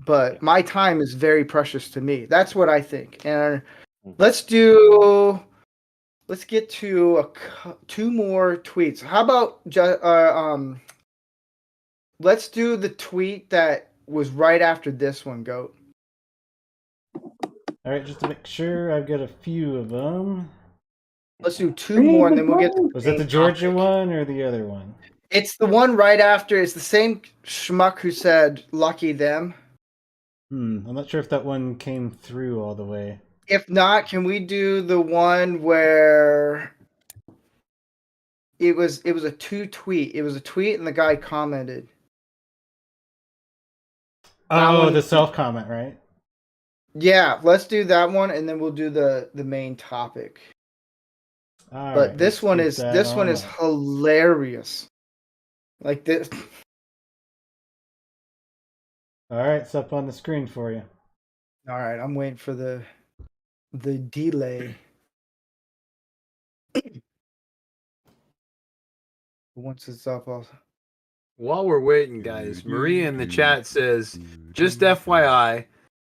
But my time is very precious to me. That's what I think. And let's get to 2 more tweets. How about let's do the tweet that was right after this one, Goat. All right, just to make sure, I've got a few of them. Let's do 2 more, and then we'll get to Was that the Georgia one or the other one? It's the one right after. It's the same schmuck who said "lucky them." I'm not sure if that one came through all the way. If not, can we do the one where it was a 2 tweet? It was a tweet, and the guy commented. Oh, the self comment, right? Yeah, let's do that one, and then we'll do the main topic. All But right, this one let's is get that on up. hilarious. Like this. All right, it's up on the screen for you. All right, I'm waiting for the delay. Once it's up, While we're waiting, guys, Maria in the chat says, just FYI,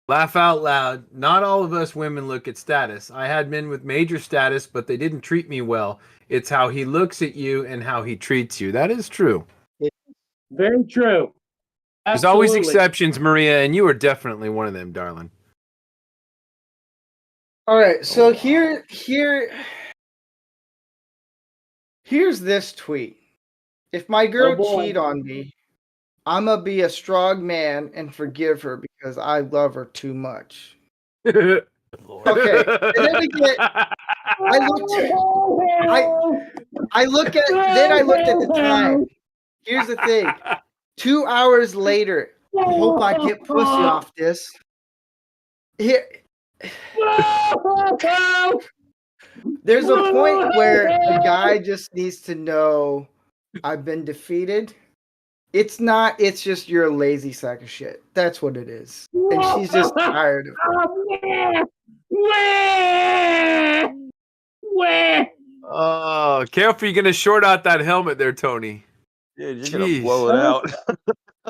laugh out loud. Not all of us women look at status. I had men with major status, but they didn't treat me well. It's how he looks at you and how he treats you. That is true. Very true. There's always Absolutely. exceptions, Maria, and you are definitely one of them, darling. All right, so here's this tweet. If my girl boy. cheat on me, I'm gonna be a strong man and forgive her because I love her too much. Lord. Okay, and then we get. I looked at the time. Here's the thing. 2 hours later, I hope I get pussy off this. Here, there's a point where the guy just needs to know I've been defeated. It's not, it's just you're a lazy sack of shit. That's what it is. And she's just tired of it. Oh, careful, you're gonna short out that helmet there, Tony. Dude, you're Jeez. gonna blow it out.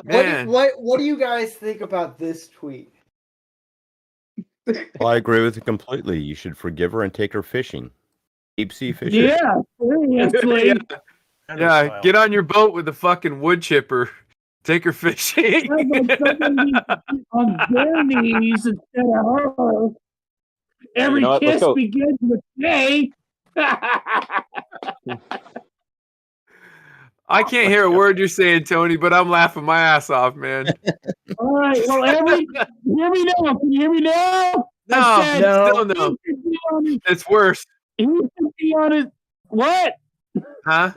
Man. What do you guys think about this tweet? Well, I agree with you completely. You should forgive her and take her fishing. Deep sea fishing. Yeah, seriously. Yeah, get on your boat with the fucking wood chipper. Take her fishing. On their knees instead of her. Every know what? Let's kiss go. begins with A. I can't hear a word you're saying, Tony, but I'm laughing my ass off, man. All right. Well, hear me now. Can you hear me now? No, still no. He should be on, It's worse. he should be on his what? Huh?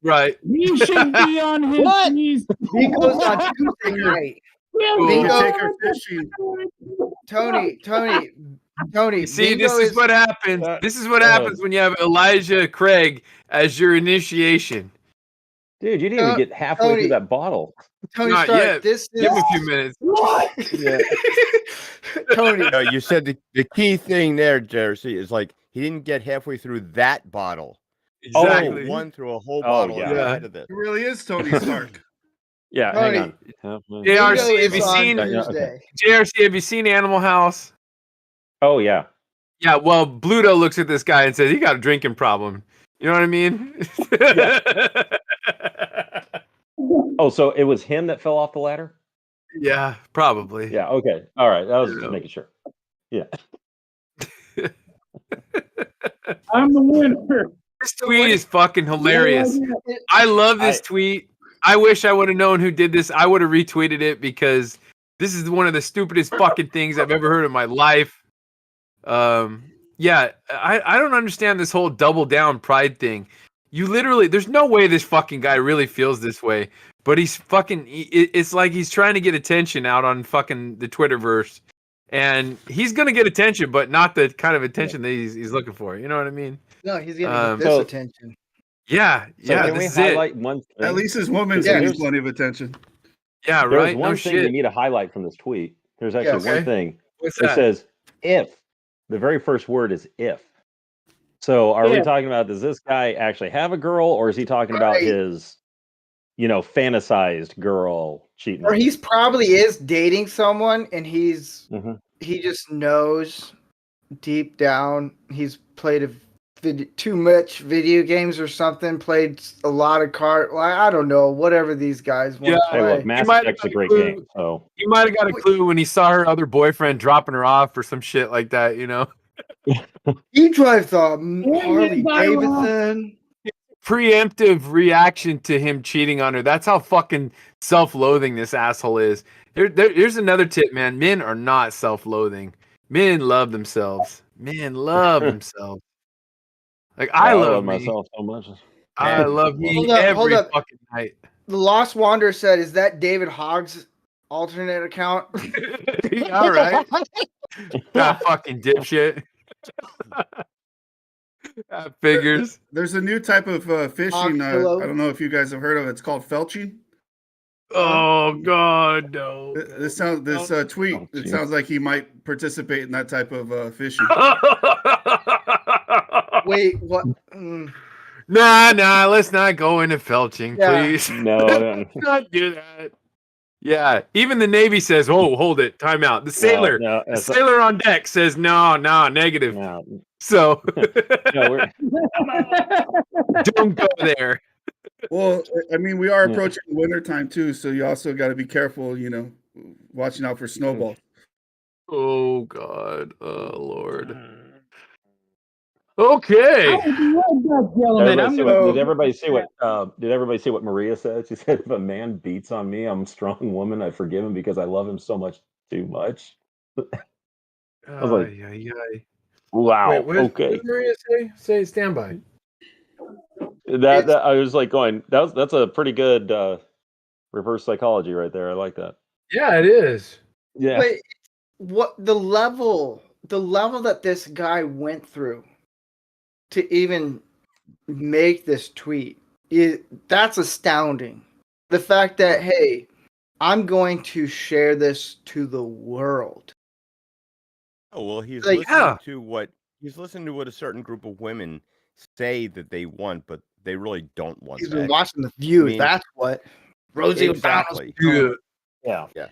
Right. He should be on his What? knees. He goes on Tuesday night. Ooh. Bingo. Take her fishing. Tony. See, Bingo this is what happens. This is what happens when you have Elijah Craig as your initiation. Dude, you didn't even get halfway Tony. through that bottle. Tony Not Stark, yet. this is Give him a few minutes. Yeah. Tony. No, you said the key thing there, Jersey, is like he didn't get halfway through that bottle. Exactly. He won through a whole Oh, bottle yeah. ahead of this. It really is Tony Stark. Yeah, Tony. hang on. JRC, Bingo have you is on seen Tuesday. JRC? Have you seen Animal House? Oh, yeah. Yeah. Well, Bluto looks at this guy and says he got a drinking problem. You know what I mean? Oh, so it was him that fell off the ladder? Yeah, probably. Yeah, okay. All right. I was just making sure. Yeah. I'm the winner. This tweet is fucking hilarious. I love this tweet. I wish I would have known who did this. I would have retweeted it because this is one of the stupidest fucking things I've ever heard in my life. Yeah, I don't understand this whole double down pride thing. You literally, there's no way this fucking guy really feels this way, but he's fucking, it's like he's trying to get attention out on fucking the Twitterverse. And he's going to get attention, but not the kind of attention that he's looking for. You know what I mean? No, he's getting this attention. Yeah, So yeah, can we this is highlight one thing? At least his woman's Yeah, getting there's- plenty of attention. Yeah, There's right. one No thing we shit. need to highlight from this tweet. There's actually Yes. one Okay. thing. What's It that? says if. The very first word is if. So are we Yeah. talking about, does this guy actually have a girl, or is he talking about Right. his, fantasized girl cheating Or on he's him? probably is dating someone, and he just knows deep down he's played too much video games or something. Played a lot of cards. Well, I don't know. Whatever these guys want to Yeah, Hey, look, play. Mass might have Effect's a got a great clue. game. So He might have got a clue when he saw her other boyfriend dropping her off or some shit like that, you know? He drives a Yeah, Harley Byron. Davidson. Preemptive reaction to him cheating on her. That's how fucking self-loathing this asshole is. Here's another tip, man. Men are not self-loathing. Men love themselves. Men love themselves. Like I I love love me. myself so much. I love me Hold up, every hold up. fucking night. The Lost Wanderer said, "Is that David Hogg's alternate account?" All right. That fucking dipshit. That figures. There's a new type of fishing. I pillow. don't know if you guys have heard of it. It's called felching. Oh God, no. This tweet. It Felching. sounds like he might participate in that type of fishing. Wait, what? Nah, let's not go into felching, Yeah. please. No, Let's not do that. Yeah, even the Navy says, "Oh, hold it, time out." The sailor, no, the sailor on deck says, "No, negative." no, So no, we're, don't go there. Well, I mean, we are Yeah. approaching winter time too, so you also got to be careful. Watching out for snowballs. Oh God, oh Lord. Okay. Gentlemen, I'm gonna. Did everybody see what? Did everybody see what Maria said? She said, "If a man beats on me, I'm a strong woman. I forgive him because I love him so much, too much." I was like, Ay. "Wow, Wait, what okay." did Maria say? Say standby. That I was like going. That's a pretty good reverse psychology right there. I like that. Yeah, it is. Yeah. Wait, what the level that this guy went through to even make this tweet that's astounding. The fact that, hey, I'm going to share this to the world. Oh well, he's Like, listening to what a certain group of women say that they want, but they really don't want He's that. been watching the views. I mean, That's what Rosie exactly. O'Donnell's Yeah. Yeah.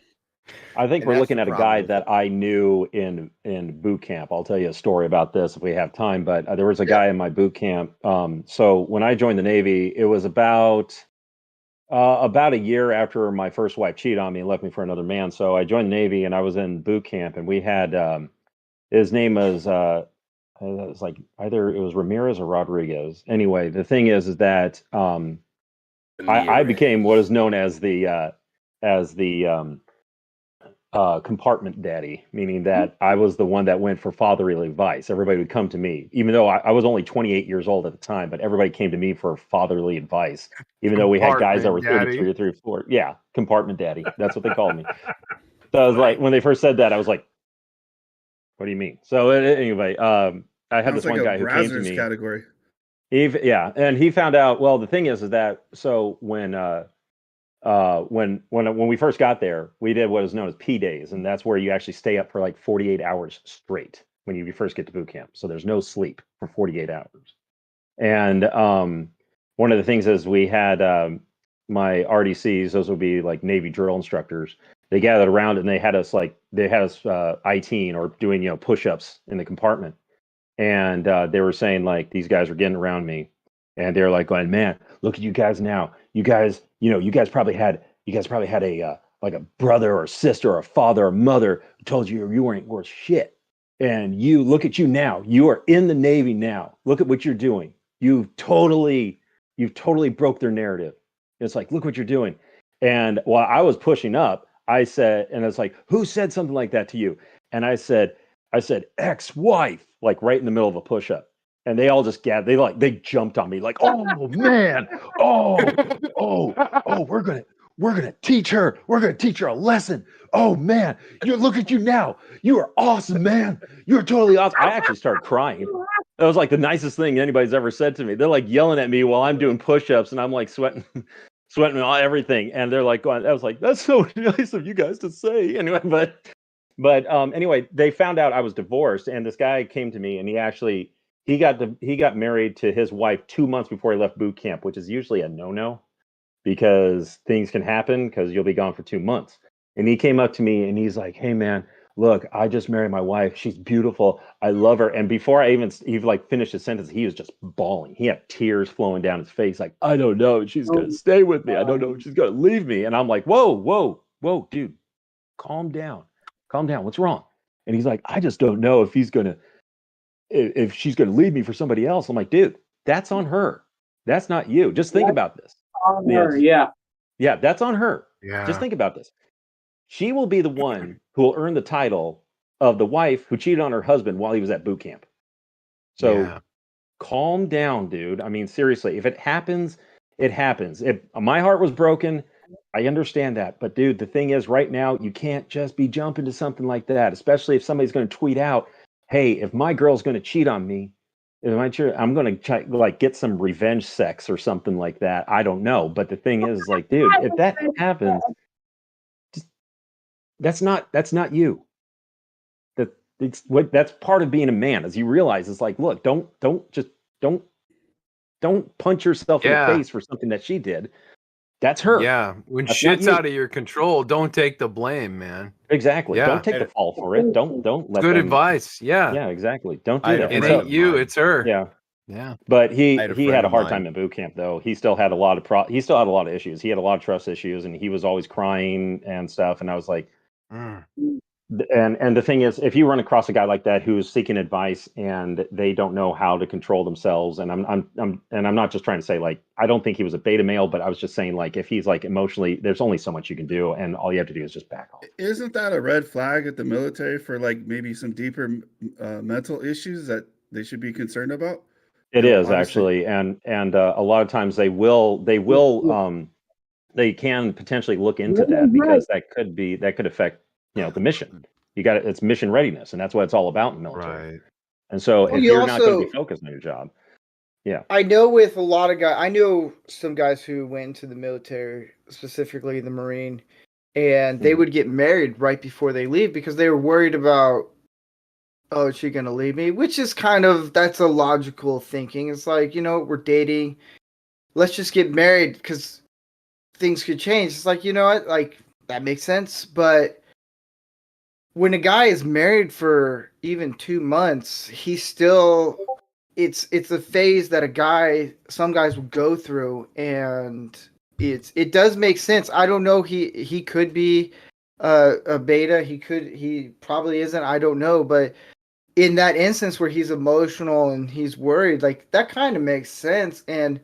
I think And we're that's looking the at a problem guy with that it. I knew in boot camp. I'll tell you a story about this if we have time. But there was a guy in my boot camp. So when I joined the Navy, it was about a year after my first wife cheated on me and left me for another man. So I joined the Navy and I was in boot camp, and we had his name was it was like either it was Ramirez or Rodriguez. Anyway, the thing is that I became what is known as the compartment daddy, meaning that I was the one that went for fatherly advice. Everybody would come to me, even though I was only 28 years old at the time, but everybody came to me for fatherly advice, even though we had guys that were Compartment 33 or 34. Yeah, compartment daddy. That's what they called me. So I was like, when they first said that, I was like, what do you mean? So anyway, I had Sounds this like one a guy who came to Brazzers me. category. Yeah, and he found out. Well, the thing is that so when we first got there, we did what is known as P days, and that's where you actually stay up for like 48 hours straight when you first get to boot camp. So there's no sleep for 48 hours. And one of the things is we had my RDCs; those would be like Navy drill instructors. They gathered around and they had us ITing or doing push-ups in the compartment, and they were saying like these guys were getting around me, and they're like going, "Man, look at you guys now. You guys probably had a like a brother or sister or a father or mother who told you weren't worth shit, and you look at you now. You are in the Navy now. Look at what you're doing. You've totally broke their narrative. It's like, look what you're doing." And while I was pushing up, I said, and it's like, who said something like that to you? And I said, ex-wife, like right in the middle of a push-up. And they all just gathered. They jumped on me like, oh man, we're gonna teach her. We're gonna teach her a lesson. Oh man, look at you now. You are awesome, man. You're totally awesome. I actually started crying. That was like the nicest thing anybody's ever said to me. They're like yelling at me while I'm doing push-ups, and I'm like sweating on everything. And they're like going, I was like, that's so nice of you guys to say. Anyway, but anyway, they found out I was divorced, and this guy came to me, and he got married to his wife 2 months before he left boot camp, which is usually a no-no because things can happen because you'll be gone for 2 months. And he came up to me and he's like, "Hey man, look, I just married my wife. She's beautiful. I love her." And before I even like finished his sentence, he was just bawling. He had tears flowing down his face, like, "I don't know if she's gonna stay with me. I don't know if she's gonna leave me." And I'm like, "Whoa, whoa, whoa, dude, calm down, calm down. What's wrong?" And he's like, "I just don't know if if she's gonna leave me for somebody else." I'm like, "Dude, that's on her. That's not you. Just think about this. On her, yeah. Yeah, that's on her. Just Yeah. think about this. She will be the one who will earn the title of the wife who cheated on her husband while he was at boot camp. So Yeah. calm down, dude. I mean, seriously, if it happens, it happens. If my heart was broken, I understand that. But dude, the thing is, right now, you can't just be jumping to something like that, especially if somebody's going to tweet out, "Hey, if my girl's going to cheat on me, I'm going to like get some revenge sex or something like that." I don't know. But the thing is, like, dude, if that happens, that's not you. That's part of being a man, as you realize. It's like, look, don't punch yourself in the Yeah. face for something that she did. That's her. Yeah. When That's not shit's you. out of your control, don't take the blame, man. Exactly. Yeah. Don't take the fall for it. Don't let Good them. advice. Yeah. Yeah, exactly. Don't I do had that. a It And ain't friend of you, mine. it's her. yeah, Yeah. but I he had a had friend a of hard time mine. in boot camp though. He still had a lot of issues. He had a lot of trust issues, and he was always crying and stuff. And I was like, Mm. and the thing is, if you run across a guy like that who's seeking advice and they don't know how to control themselves, and I'm not just trying to say, like, I don't think he was a beta male, but I was just saying, like, if he's like emotionally, there's only so much you can do, and all you have to do is just back off. Isn't that a red flag at the military for like maybe some deeper mental issues that they should be concerned about? It You know, is obviously, actually, and a lot of times they can potentially look into that because that could affect the mission. It's mission readiness, and that's what it's all about in the military. Right. And so Well, if you you're not going to be also, focused on your job, yeah, I know with a lot of guys, I know some guys who went into the military, specifically the Marine, and they Mhm. would get married right before they leave because they were worried about, oh, is she going to leave me? Which is that's a logical thinking. It's like, we're dating. Let's just get married because things could change. It's like, you know what? Like, that makes sense. But when a guy is married for even 2 months, he's still it's a phase that some guys will go through, and it does make sense. I don't know, he could be a beta, he probably isn't, I don't know, but in that instance where he's emotional and he's worried, like, that kind of makes sense. And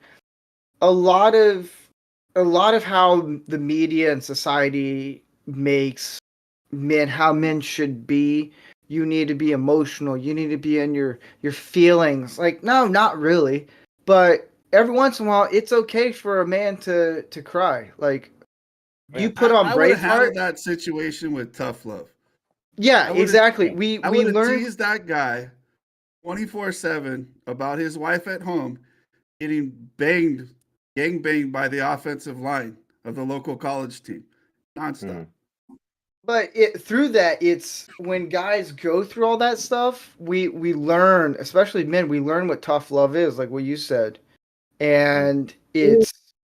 a lot of how the media and society makes how men should be. You need to be emotional. You need to be in your feelings. Like, no, not really. But every once in a while, it's okay for a man to cry. Like, you put on I would have handled Braveheart. that situation with tough love. Yeah, I would have exactly. We I we would have learned. teased that guy 24/7 about his wife at home getting gang banged by the offensive line of the local college team, nonstop. Mhm. But through that, it's when guys go through all that stuff, we learn, especially men, we learn what tough love is, like what you said. And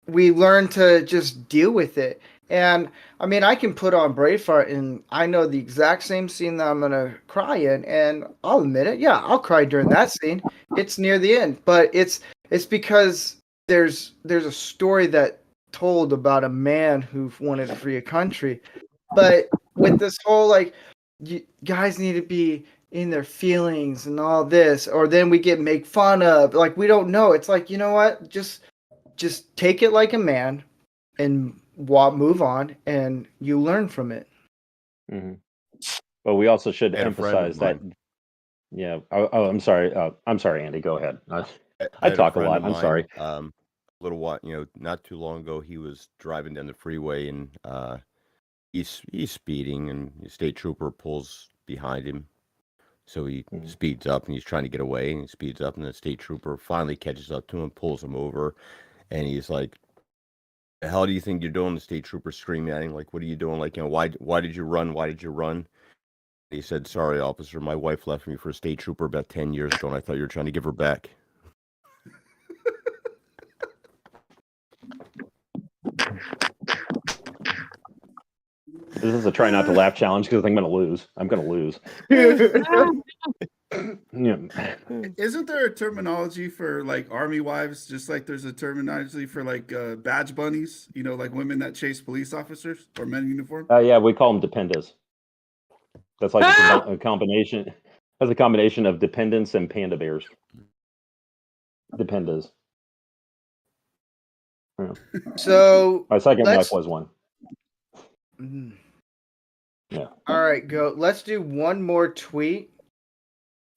we learn to just deal with it. And I mean, I can put on Braveheart and I know the exact same scene that I'm gonna cry in, and I'll admit it. Yeah, I'll cry during that scene. It's near the end, but it's because there's a story that told about a man who wanted to free a country. But with this whole, like, guys need to be in their feelings and all this, or then we get make fun of, like, we don't know. It's like, you know what? Just take it like a man and move on, and you learn from it. Mhm. But we also should I had a friend of emphasize that. mine. Yeah. Oh, I'm sorry. I'm sorry, Andy. Go ahead. I I had a talk a friend lot. of I'm mine. sorry. A little while, not too long ago, he was driving down the freeway and he's speeding, and the state trooper pulls behind him. So he Mhm. speeds up and he's trying to get away, and he speeds up, and the state trooper finally catches up to him, pulls him over, and he's like, "The hell do you think you're doing?" The state trooper screaming at him, like, "What are you doing? Like, why did you run? Why did you run?" He said, "Sorry, officer, my wife left me for a state trooper about 10 years ago, and I thought you were trying to give her back." This is a try not to laugh challenge because I'm going to lose. I'm going to lose. Yeah. Isn't there a terminology for like army wives, just like there's a terminology for like badge bunnies? You know, like women that chase police officers or men in uniform. Yeah, we call them dependas. That's like a combination. That's a combination of dependents and panda bears. Dependas. Yeah. So My second wife let's. was one. Mm. Yeah. All right, go. Let's do one more tweet.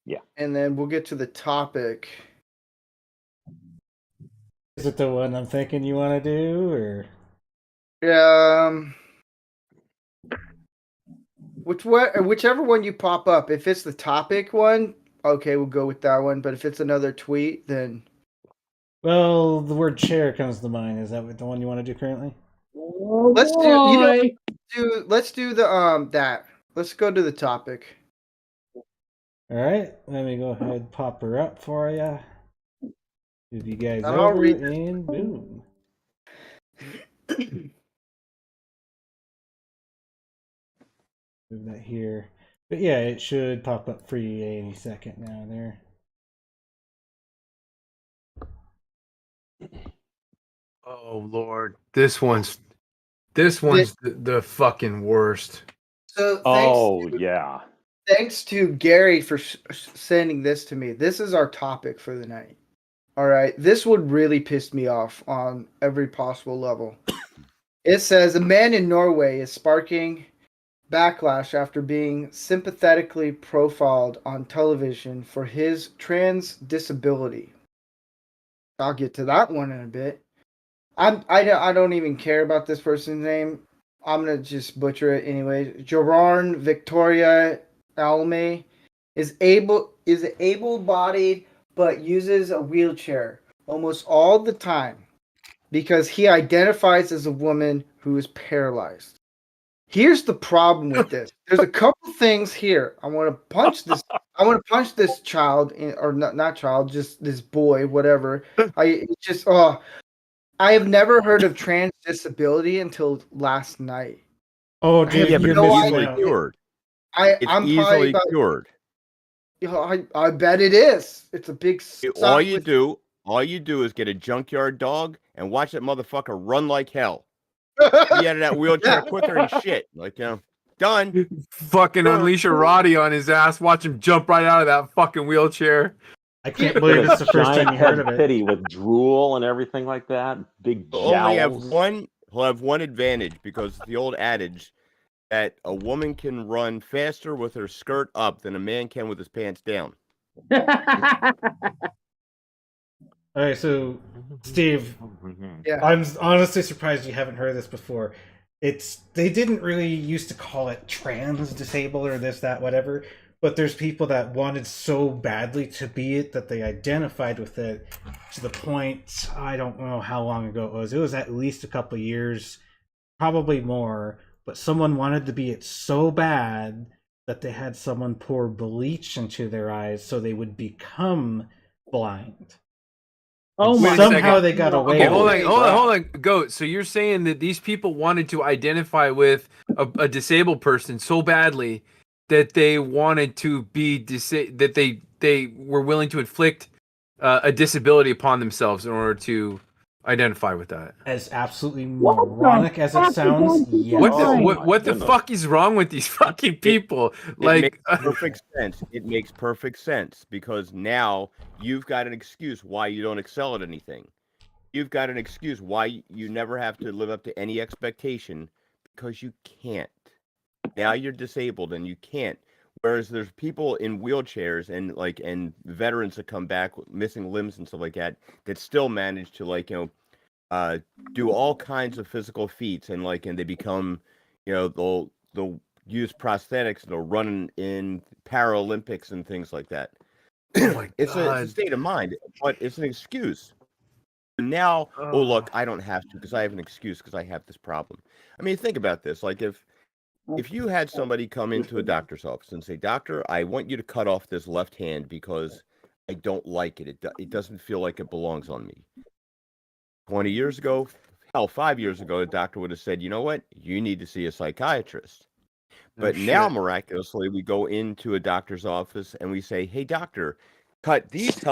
Yeah. And then we'll get to the topic. Is it the one I'm thinking you want to do, or? Whichever one you pop up. If it's the topic one, okay, we'll go with that one. But if it's another tweet, then Well, the word chair comes to mind. Is that what the one you want to do currently? let's do. You know, let's do the that. Let's go to the topic. All right, let me go ahead and pop her up for you. Move you guys And I'll over, read and boom. Move that here. But yeah, it should pop up for you any second now there. Oh Lord, this one's the fucking worst. So Yeah. thanks to Gary for sending this to me. This is our topic for the night. All right, this would really piss me off on every possible level. It says a man in Norway is sparking backlash after being sympathetically profiled on television for his trans disability. I'll get to that one in a bit. I don't even care about this person's name. I'm gonna just butcher it anyway. Joran Victoria Alme is able-bodied but uses a wheelchair almost all the time because he identifies as a woman who is paralyzed. Here's the problem with this. There's a couple things here. I want to punch this. I want to punch this child, or not child, just this boy, whatever. I have never heard of trans disability until last night. Oh, dude, Yeah, but you're it's missing easily out. cured. I'm It's probably easily about, cured. I bet it is. It's a big. All you do is get a junkyard dog and watch that motherfucker run like hell. Be out of that wheelchair quicker and shit. Like, done. Fucking unleash a Roddy on his ass. Watch him jump right out of that fucking wheelchair. I can't believe it's the first time you heard of it. Pity with drool and everything like that. Big jowls. He'll have one advantage because the old adage that a woman can run faster with her skirt up than a man can with his pants down. All right, so Steve, Yeah. I'm honestly surprised you haven't heard this before. They didn't really used to call it trans disabled or this, that, whatever, but there's people that wanted so badly to be it that they identified with it to the point, I don't know how long ago it was. It was at least a couple of years, probably more, but someone wanted to be it so bad that they had someone pour bleach into their eyes so they would become blind. Oh my! Somehow they got away. Okay, with it. hold on, Goat. So you're saying that these people wanted to identify with a disabled person so badly that they wanted to be that they were willing to inflict a disability upon themselves in order to identify with that. As absolutely moronic as it sounds, yes. What the fuck is wrong with these fucking people? It makes perfect sense. It makes perfect sense because now you've got an excuse why you don't excel at anything. You've got an excuse why you never have to live up to any expectation because you can't. Now you're disabled and you can't. Whereas there's people in wheelchairs and veterans that come back with missing limbs and stuff like that still manage to do all kinds of physical feats and they become, they'll use prosthetics and they'll run in Paralympics and things like that. Oh my It's God. a state of mind, but it's an excuse. Now, look, I don't have to because I have an excuse because I have this problem. I mean, think about this. Like if if you had somebody come into a doctor's office and say, "Doctor, I want you to cut off this left hand because I don't like it. It doesn't feel like it belongs on me." 20 years ago, hell, 5 years ago, the doctor would have said, "You know what? You need to see a psychiatrist." But now, miraculously, we go into a doctor's office and we say, "Hey, doctor, cut these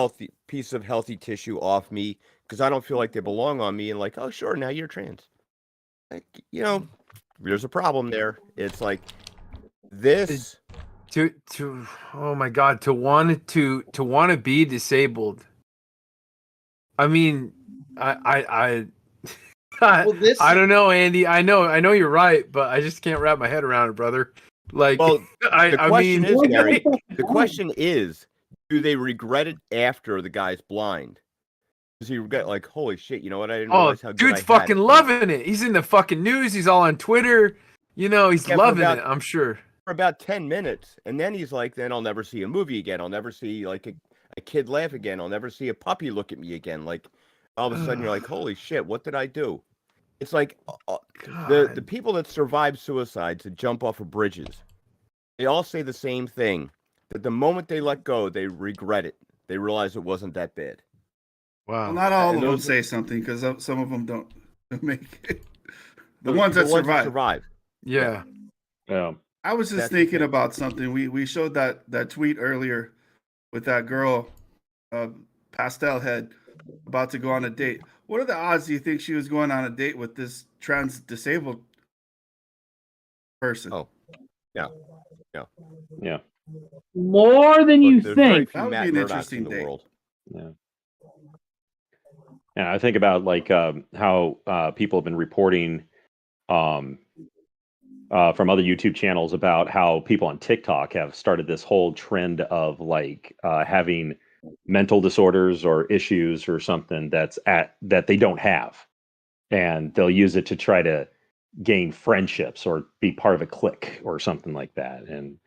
piece of healthy tissue off me because I don't feel like they belong on me." And like, "Oh, sure, now you're trans." Like, there's a problem there. It's like this. Oh my God, to want to be disabled. I mean, I Well, this I don't know, Andy. I know you're right, but I just can't wrap my head around it, brother. Like, Well, the question is, Gary, like, the question is, do they regret it after the guy's blind? Does he regret, like, holy shit, you know what? I didn't realize how good dude's I had fucking it. loving it. He's in the fucking news. He's all on Twitter. He's loving it. I'm sure. For about 10 minutes, and then he's like, then I'll never see a movie again. I'll never see like a kid laugh again. I'll never see a puppy look at me again. Like, all of a sudden you're like, holy shit, what did I do? It's like the people that survive suicides that jump off of bridges, they all say the same thing, that the moment they let go, they regret it. They realize it wasn't that bad. Wow. Well, not all of them say something, because some of them don't make it. The ones that survive. Yeah. I was just thinking about something. We showed that tweet earlier with that girl, Pastel Head, about to go on a date. What are the odds do you think she was going on a date with this trans disabled person? Oh, yeah. More than you think. That would be an interesting date. World. Yeah, I think about like how people have been reporting from other YouTube channels about how people on TikTok have started this whole trend of like having mental disorders or issues or something that they don't have, and they'll use it to try to gain friendships or be part of a clique or something like that. And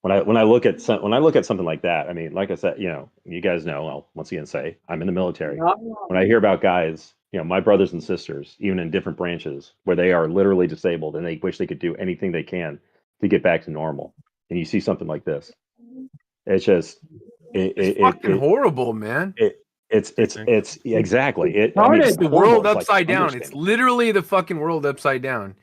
when I look at something like that, I mean, like I said, you guys know, I'll once again say I'm in the military. When I hear about guys, my brothers and sisters, even in different branches, where they are literally disabled and they wish they could do anything they can to get back to normal, and you see something like this, it's just it's fucking horrible, man. It's exactly it. I mean, it's the world upside down. It's literally the fucking world upside down.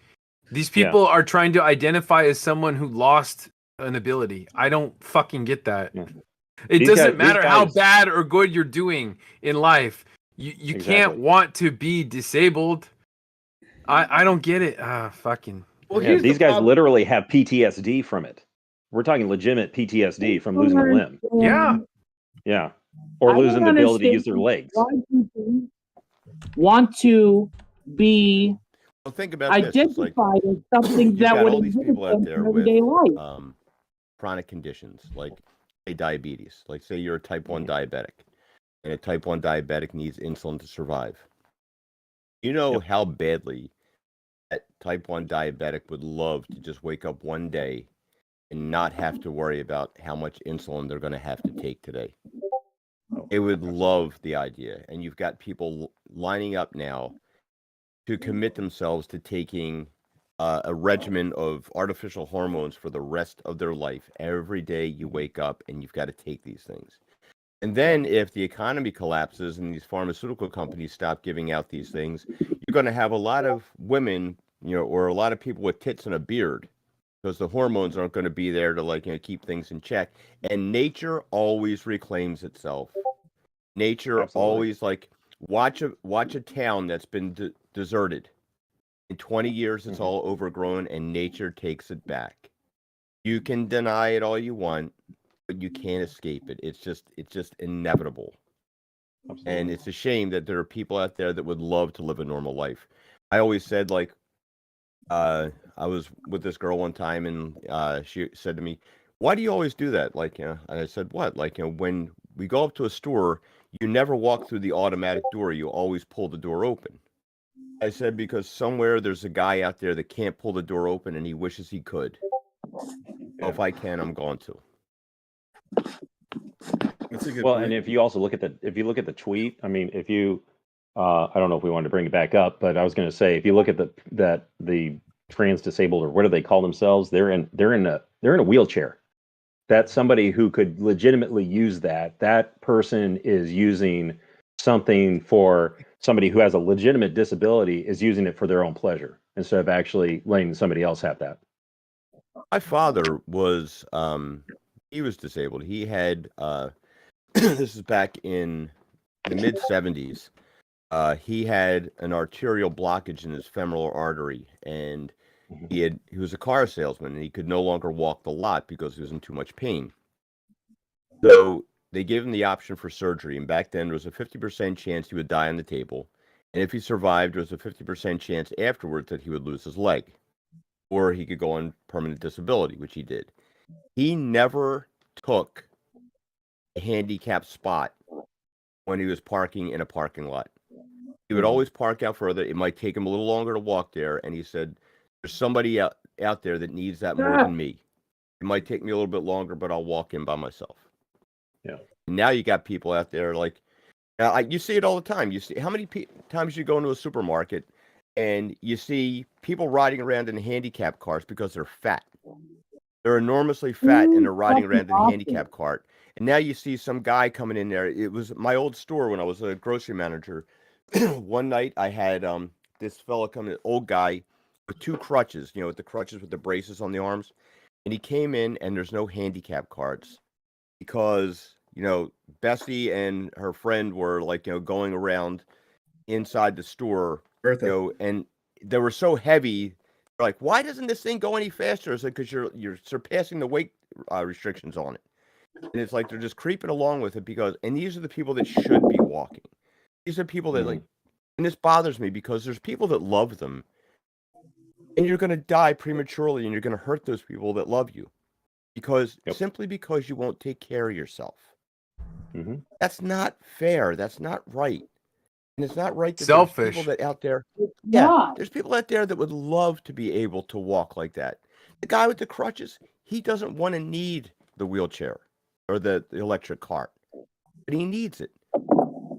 These people are trying to identify as someone who lost an ability. I don't fucking get that. Yeah. It doesn't matter how bad or good you're doing in life. You can't want to be disabled. I don't get it. Fucking. Well, these guys literally have PTSD from it. We're talking legitimate PTSD from losing a limb. Yeah. Or losing the ability to use their legs. Why people want to be think about identified as something that would exist in everyday life. Chronic conditions like say diabetes. Like say you're a type 1 diabetic, and a type 1 diabetic needs insulin to survive. You know how badly that type 1 diabetic would love to just wake up one day and not have to worry about how much insulin they're going to have to take today. They would love the idea. And you've got people lining up now to commit themselves to taking a regimen of artificial hormones for the rest of their life. Every day you wake up and you've got to take these things. And then if the economy collapses and these pharmaceutical companies stop giving out these things, you're going to have a lot of women, or a lot of people with tits and a beard, because the hormones aren't going to be there to keep things in check. And nature always reclaims itself. Nature always watch a town that's been deserted. In 20 years, it's all overgrown, and nature takes it back. You can deny it all you want, but you can't escape it. It's just inevitable. Absolutely. And it's a shame that there are people out there that would love to live a normal life. I always said, I was with this girl one time, and she said to me, "Why do you always do that?" And I said, "What?" When we go up to a store, you never walk through the automatic door. You always pull the door open. I said, because somewhere there's a guy out there that can't pull the door open, and he wishes he could. If I can, I'm going to. That's a good point. And if you also look at the tweet, I mean, if you, I don't know if we wanted to bring it back up, but I was going to say, if you look at the trans disabled, or what do they call themselves? They're in a wheelchair. That's somebody who could legitimately use that. That person is using something for somebody who has a legitimate disability, is using it for their own pleasure instead of actually letting somebody else have that. My father was he was disabled. He had this is back in the mid 70s. He had an arterial blockage in his femoral artery, and he was a car salesman, and he could no longer walk the lot because he was in too much pain. So they gave him the option for surgery, and back then there was a 50% chance he would die on the table, and if he survived, there was a 50% chance afterwards that he would lose his leg, or he could go on permanent disability, which he did. He never took a handicapped spot when he was parking in a parking lot. He would always park out further. It might take him a little longer to walk there, and he said, there's somebody out there that needs that more than me. It might take me a little bit longer, but I'll walk in by myself. Yeah. And now you got people out there like, you see it all the time. You see how many times you go into a supermarket and you see people riding around in handicap cars because they're fat. They're enormously fat, and they're riding around in a handicap cart. And now you see some guy coming in there. It was my old store when I was a grocery manager. One night I had this fella come in, old guy with 2 crutches, with the crutches with the braces on the arms. And he came in, and there's no handicap carts because, Bessie and her friend were like, going around inside the store, and they were so heavy. They're like, why doesn't this thing go any faster? It's like, because you're surpassing the weight restrictions on it. And it's like they're just creeping along with it and these are the people that should be walking. These are people that and this bothers me because there's people that love them, and you're going to die prematurely, and you're going to hurt those people that love you simply because you won't take care of yourself. Mm-hmm. That's not fair. That's not right. And it's not right that Selfish. There's people that out there. There's people out there that would love to be able to walk like that. The guy with the crutches, he doesn't want to need the wheelchair or the electric cart, but he needs it.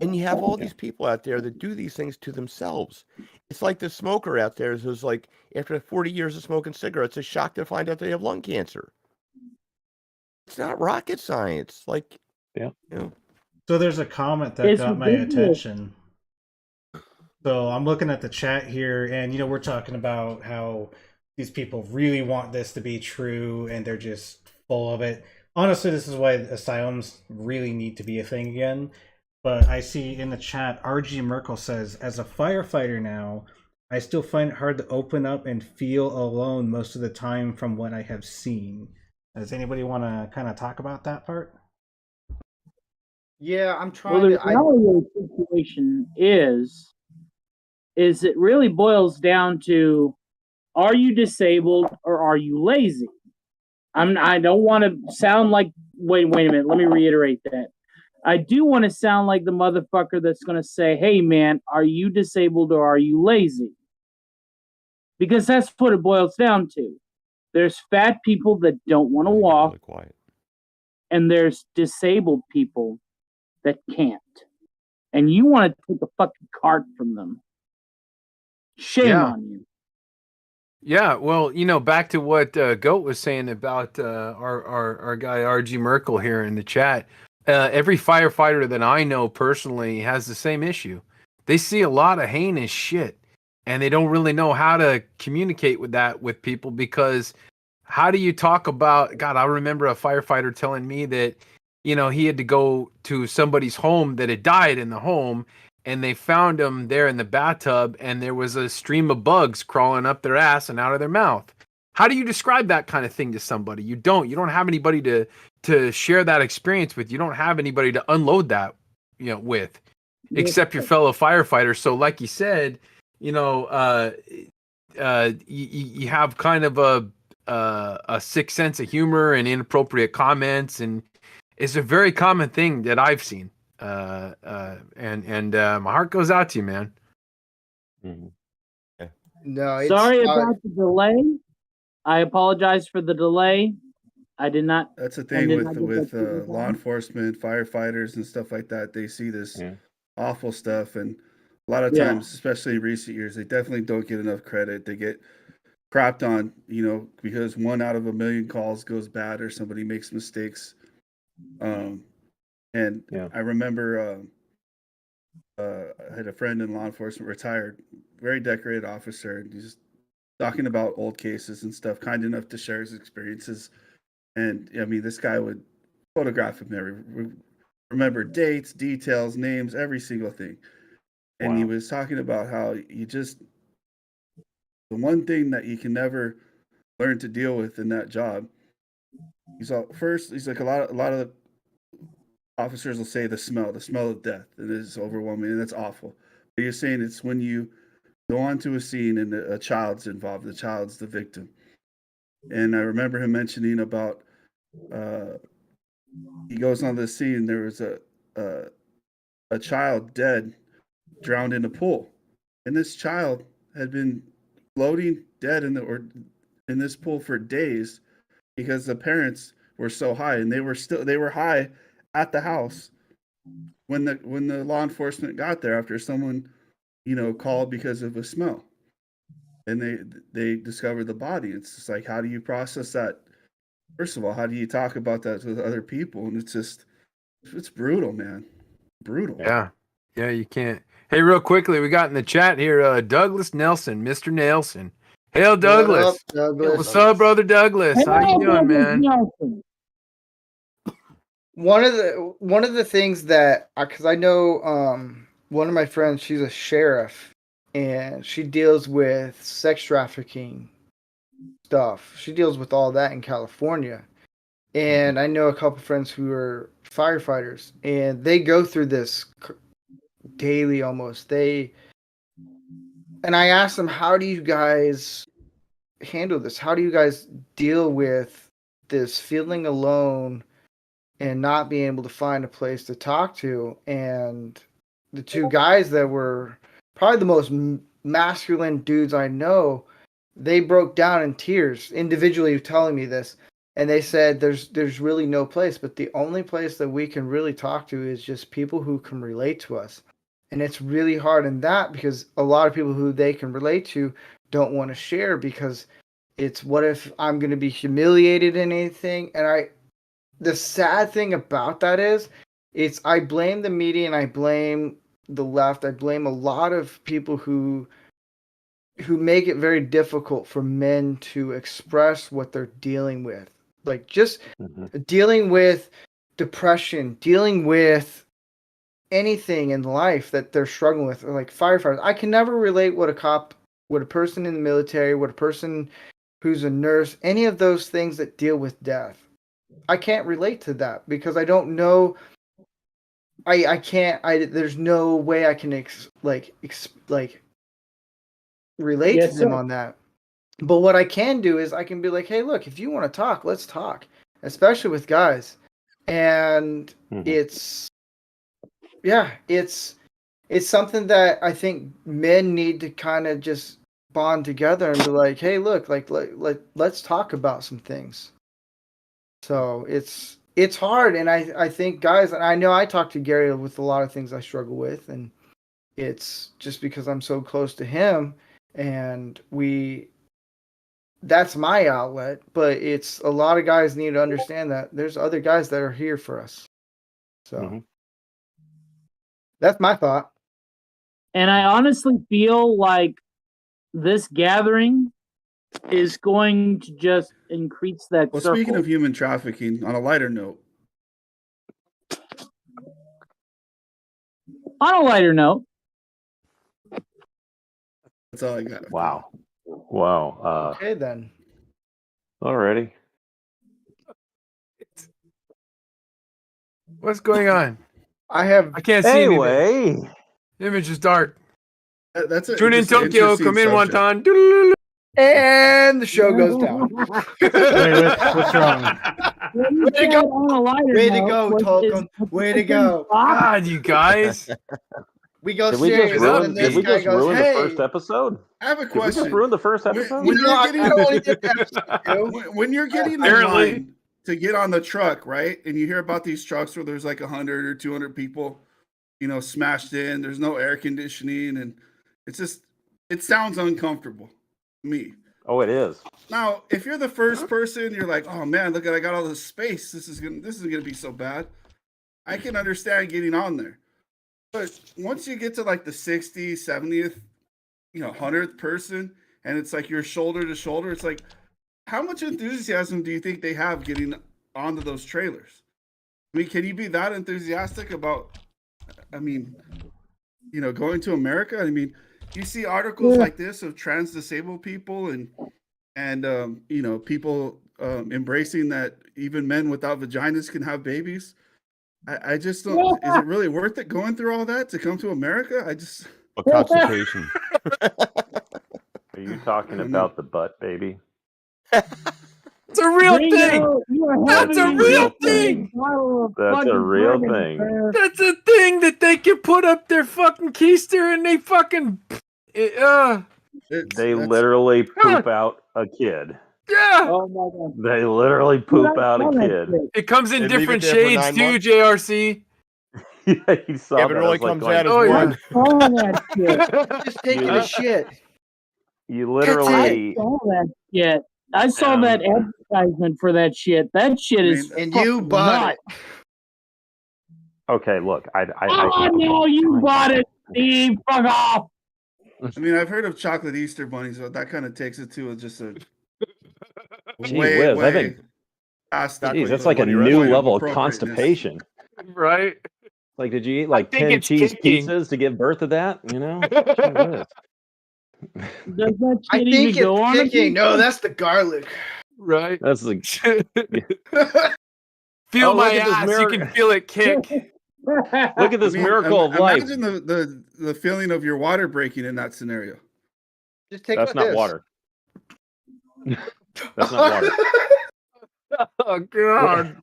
And you have all these people out there that do these things to themselves. It's like the smoker out there who's like, after 40 years of smoking cigarettes, is shocked to find out they have lung cancer. It's not rocket science. So there's a comment that got my attention. So I'm looking at the chat here, and we're talking about how these people really want this to be true, and they're just full of it. Honestly, this is why asylums really need to be a thing again. But I see in the chat, RG Merkel says, as a firefighter now, I still find it hard to open up and feel alone most of the time from what I have seen. Does anybody want to kind of talk about that part? Yeah, I'm trying Well, the reality of the situation is it really boils down to, are you disabled or are you lazy? I don't want to sound like, wait a minute, let me reiterate that. I do want to sound like the motherfucker that's going to say, hey man, are you disabled or are you lazy? Because that's what it boils down to. There's fat people that don't want to walk, and there's disabled people that can't. And you want to take a fucking cart from them. Shame on you. Yeah, well, back to what Goat was saying about our guy RG Merkel here in the chat. Every firefighter that I know personally has the same issue. They see a lot of heinous shit, and they don't really know how to communicate with that with people, because how do you talk about, God, I remember a firefighter telling me that, he had to go to somebody's home that had died in the home, and they found him there in the bathtub, and there was a stream of bugs crawling up their ass and out of their mouth. How do you describe that kind of thing to somebody? You don't have anybody to share that experience with. You don't have anybody to unload that, with, except your fellow firefighters. So like you said, you have kind of a sick sense of humor and inappropriate comments, and it's a very common thing that I've seen. And my heart goes out to you, man. Mm-hmm. Yeah. No, sorry about the delay. I apologize for the delay. I did not. That's the thing with law enforcement, firefighters, and stuff like that. They see this awful stuff, and a lot of times, especially in recent years, they definitely don't get enough credit. They get crapped on, because 1 out of 1 million calls goes bad or somebody makes mistakes. And Yeah. I remember I had a friend in law enforcement, retired, very decorated officer, and he's talking about old cases and stuff, kind enough to share his experiences. And I mean, this guy would photograph him, remember dates, details, names, every single thing. And he Wow. was talking about how the one thing that you can never learn to deal with in that job. He's like a lot of officers will say the smell of death, and it's overwhelming, and that's awful. But you're saying it's when you go onto a scene and a child's involved, the child's the victim. And I remember him mentioning about he goes on the scene. There was a child dead, drowned in a pool, and this child had been floating dead in this pool for days because the parents were so high, and they were high at the house when the law enforcement got there after someone called because of a smell, and they discovered the body. It's just like, how do you process that? First of all, how do you talk about that with other people? And it's brutal, man. Brutal. Yeah, you can't. Hey, real quickly, we got in the chat here Douglas Nelson, Mr. Nelson. Hail, Douglas. What up, Douglas? What's up, brother Douglas? How you doing, man? One of the things that, because I know one of my friends, she's a sheriff, and she deals with sex trafficking stuff. She deals with all that in California. And I know a couple friends who are firefighters, and they go through this daily almost. And I asked them, how do you guys handle this? How do you guys deal with this feeling alone and not being able to find a place to talk to? And the two guys that were probably the most masculine dudes I know, they broke down in tears individually telling me this. And they said there's really no place, but the only place that we can really talk to is just people who can relate to us. And it's really hard in that because a lot of people who they can relate to don't want to share because it's, what if I'm going to be humiliated in anything? And the sad thing about that is I blame the media and I blame the left. I blame a lot of people who make it very difficult for men to express what they're dealing with. Like just dealing with depression, dealing with anything in life that they're struggling with, like firefighters. I can never relate what a person in the military, what a person who's a nurse, any of those things that deal with death. I can't relate to that because I don't know. I can't. There's no way I can relate to them on that. But what I can do is I can be like, hey, look, if you want to talk, let's talk, especially with guys. And it's something that I think men need to kind of just bond together and be like, hey, look, let's talk about some things. So it's hard, and I think guys, and I know I talk to Gary with a lot of things I struggle with, and it's just because I'm so close to him, and that's my outlet. But it's, a lot of guys need to understand that there's other guys that are here for us. So that's my thought. And I honestly feel like this gathering is going to just increase that Well, circle. speaking of human trafficking, on a lighter note. That's all I got. Wow. Okay, then. Alrighty. What's going on? I can't see anything. Anyway, the image is dark. That's it. Tune in Tokyo, come in Wonton. And the show goes down. What's wrong? Way to go! Way to go, Tolkien. Way to go. God, you guys. We go did we serious, just ruin, and did this we guy just goes, ruin hey. the first episode? I have a Did we question. just ruin the first episode? When you're getting in line to get on the truck, right? And you hear about these trucks where there's like 100 or 200 people, smashed in. There's no air conditioning, and it sounds uncomfortable to me. Oh, it is. Now, if you're the first person, you're like, oh man, look at I got all this space. This isn't gonna be so bad. I can understand getting on there. But once you get to like the 60th, 70th, 100th person, and it's like you're shoulder to shoulder, it's like, how much enthusiasm do you think they have getting onto those trailers? I mean, can you be that enthusiastic about, going to America? I mean, you see articles like this of trans disabled people and people embracing that even men without vaginas can have babies. I just don't. Is it really worth it going through all that to come to America? A constipation. Are you talking about the butt, baby? It's a real thing. That's a real thing. That's a real thing. That's a thing that they can put up their fucking keister and they fucking. They literally poop out a kid. Yeah. Oh my god. They literally poop out a kid. It comes in They leave different it there for shades 9 too, months? JRC. Yeah, you saw If that. it I only was like comes going, out as oh, yeah. one. All that shit. Just taking a shit. You I literally. saw that shit. I saw that advertisement for that shit. That shit is And you fucking bought nuts. it. Okay, look. No, you bought it, Steve. Fuck off. I mean, I've heard of chocolate Easter bunnies, but that kind of takes it to just a Gee way, whiz, I think. past the Geez, that's the like a point new of level of appropriateness. constipation. Right. Like, did you eat like think 10 it's cheese kicking. pizzas to give birth to that? Gee whiz. Does that I shit think even go on? it's kicking. No, that's the garlic. Right. That's like. Feel Oh, my look at this ass. mirror. You can feel it kick. Look at this miracle of life. Imagine the feeling of your water breaking in that scenario. Just take That's it not like this. water. That's not water. Oh god.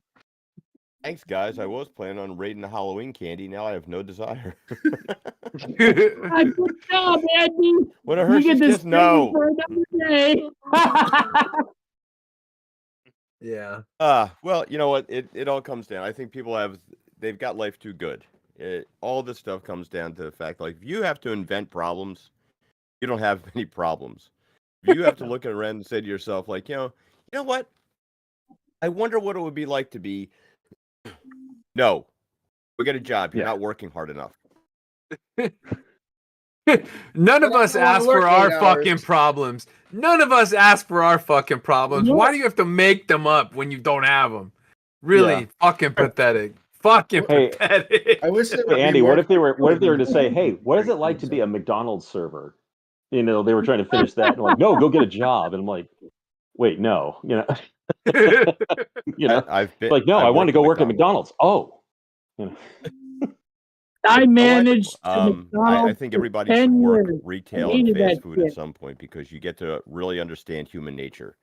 Thanks, guys. I was planning on raiding the Halloween candy. Now I have no desire. Good job, Andy. When I You heard get this, this no. for another day. Yeah. Well, you know what? It all comes down. I think people they've got life too good. All this stuff comes down to the fact, like, if you have to invent problems, you don't have any problems. If you have to look around and say to yourself, like, you know what? I wonder what it would be like to be. No, we got a job. You're not working hard enough. None of us I wanna ask work for our 8 hours. fucking problems. None of us ask for our fucking problems. Why do you have to make them up when you don't have them? Really fucking pathetic. Fucking pathetic. I wish Hey, Andy, what if they were to say, "Hey, what is it like to be a McDonald's server?" They were trying to finish that, and like, "No, go get a job." And I'm like, "Wait, no." I've been like, no, I want to go work at McDonald's. Oh, I managed I McDonald's think for everybody 10 should work years. retail I and hated fast that food at shit. some point, because you get to really understand human nature.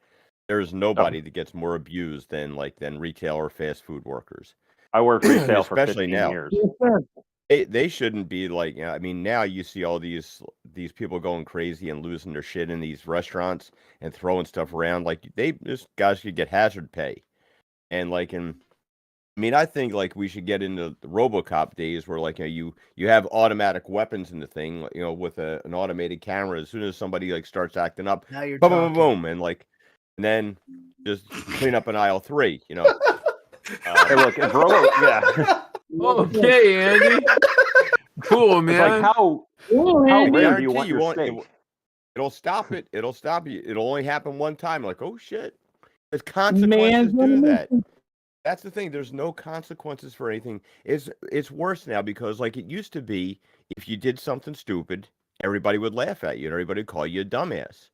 There is nobody that gets more abused than retail or fast food workers. I worked retail for Especially 15 now. years. Yes, sir. They shouldn't be like, I mean, now you see all these people going crazy and losing their shit in these restaurants and throwing stuff around. Like, this guys should get hazard pay. And I think like we should get into the RoboCop days where like you have automatic weapons in the thing, with an automated camera. As soon as somebody like starts acting up, Now you're boom, boom, talking. boom, and then just clean up in aisle 3. Hey, look, if Okay, Andy. Cool, it's man. like how I rare do you guarantee want you your won't. steak? It'll stop it. It'll stop you. It'll only happen one time. Like, oh shit, there's consequences to that. That's the thing. There's no consequences for anything. It's worse now because like it used to be, if you did something stupid, everybody would laugh at you and everybody would call you a dumbass.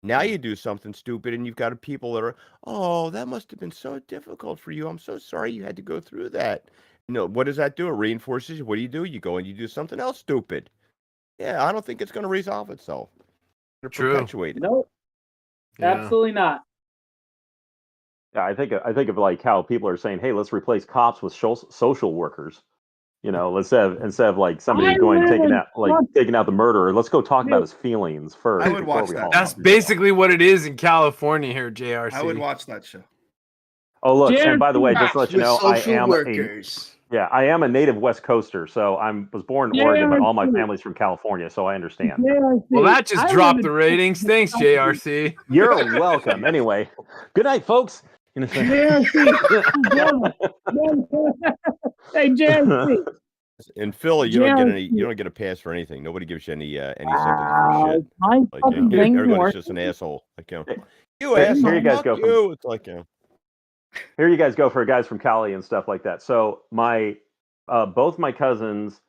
Now you do something stupid and you've got people that are, oh, that must have been so difficult for you. I'm so sorry you had to go through that. No, what does that do? It reinforces you. What do? You go and you do something else stupid. Yeah, I don't think it's going to resolve itself. It's going to perpetuate it. Nope. Yeah. Absolutely not. Yeah, I think of like how people are saying, "Hey, let's replace cops with social workers." Instead of like somebody going and taking out the murderer, let's go talk about his feelings first. I would watch that. That's basically what it is in California here, JRC. I would watch that show. Oh, look, and by the way, just to let you know, I social am workers. Yeah, I am a native West Coaster, so was born in Oregon, but all my family's from California, so I understand. Well, that just dropped the ratings. Thanks, JRC. You're welcome. Anyway, good night, folks. JRC. Hey, JRC. In Philly, you don't get a pass for anything. Nobody gives you any sympathy for shit. Like everybody's just an asshole. Like you asshole, here you guys fuck go. You. It's like Here you guys go for guys from Cali and stuff like that. So both my cousins,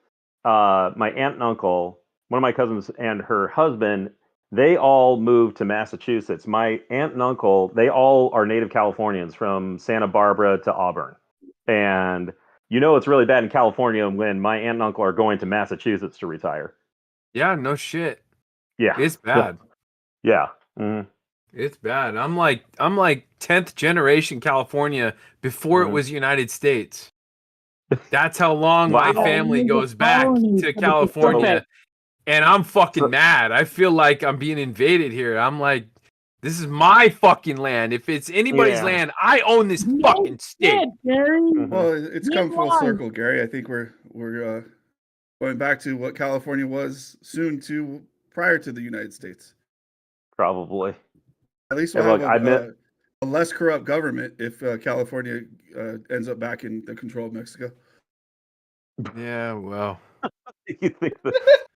my aunt and uncle, one of my cousins and her husband, they all moved to Massachusetts. My aunt and uncle, they all are native Californians from Santa Barbara to Auburn. And it's really bad in California when my aunt and uncle are going to Massachusetts to retire. Yeah, no shit. Yeah. It's bad. Yeah. Mm-hmm. It's bad. I'm like 10th generation California before it was United States. That's how long my family goes back to California. And I'm fucking mad. I feel like I'm being invaded here. I'm like, this is my fucking land. If it's anybody's land, I own this fucking state. Gary. Well, it's come full circle, Gary. I think we're going back to what California was prior to the United States. Probably. At least we'll have a less corrupt government if California ends up back in the control of Mexico. Yeah, well. You think the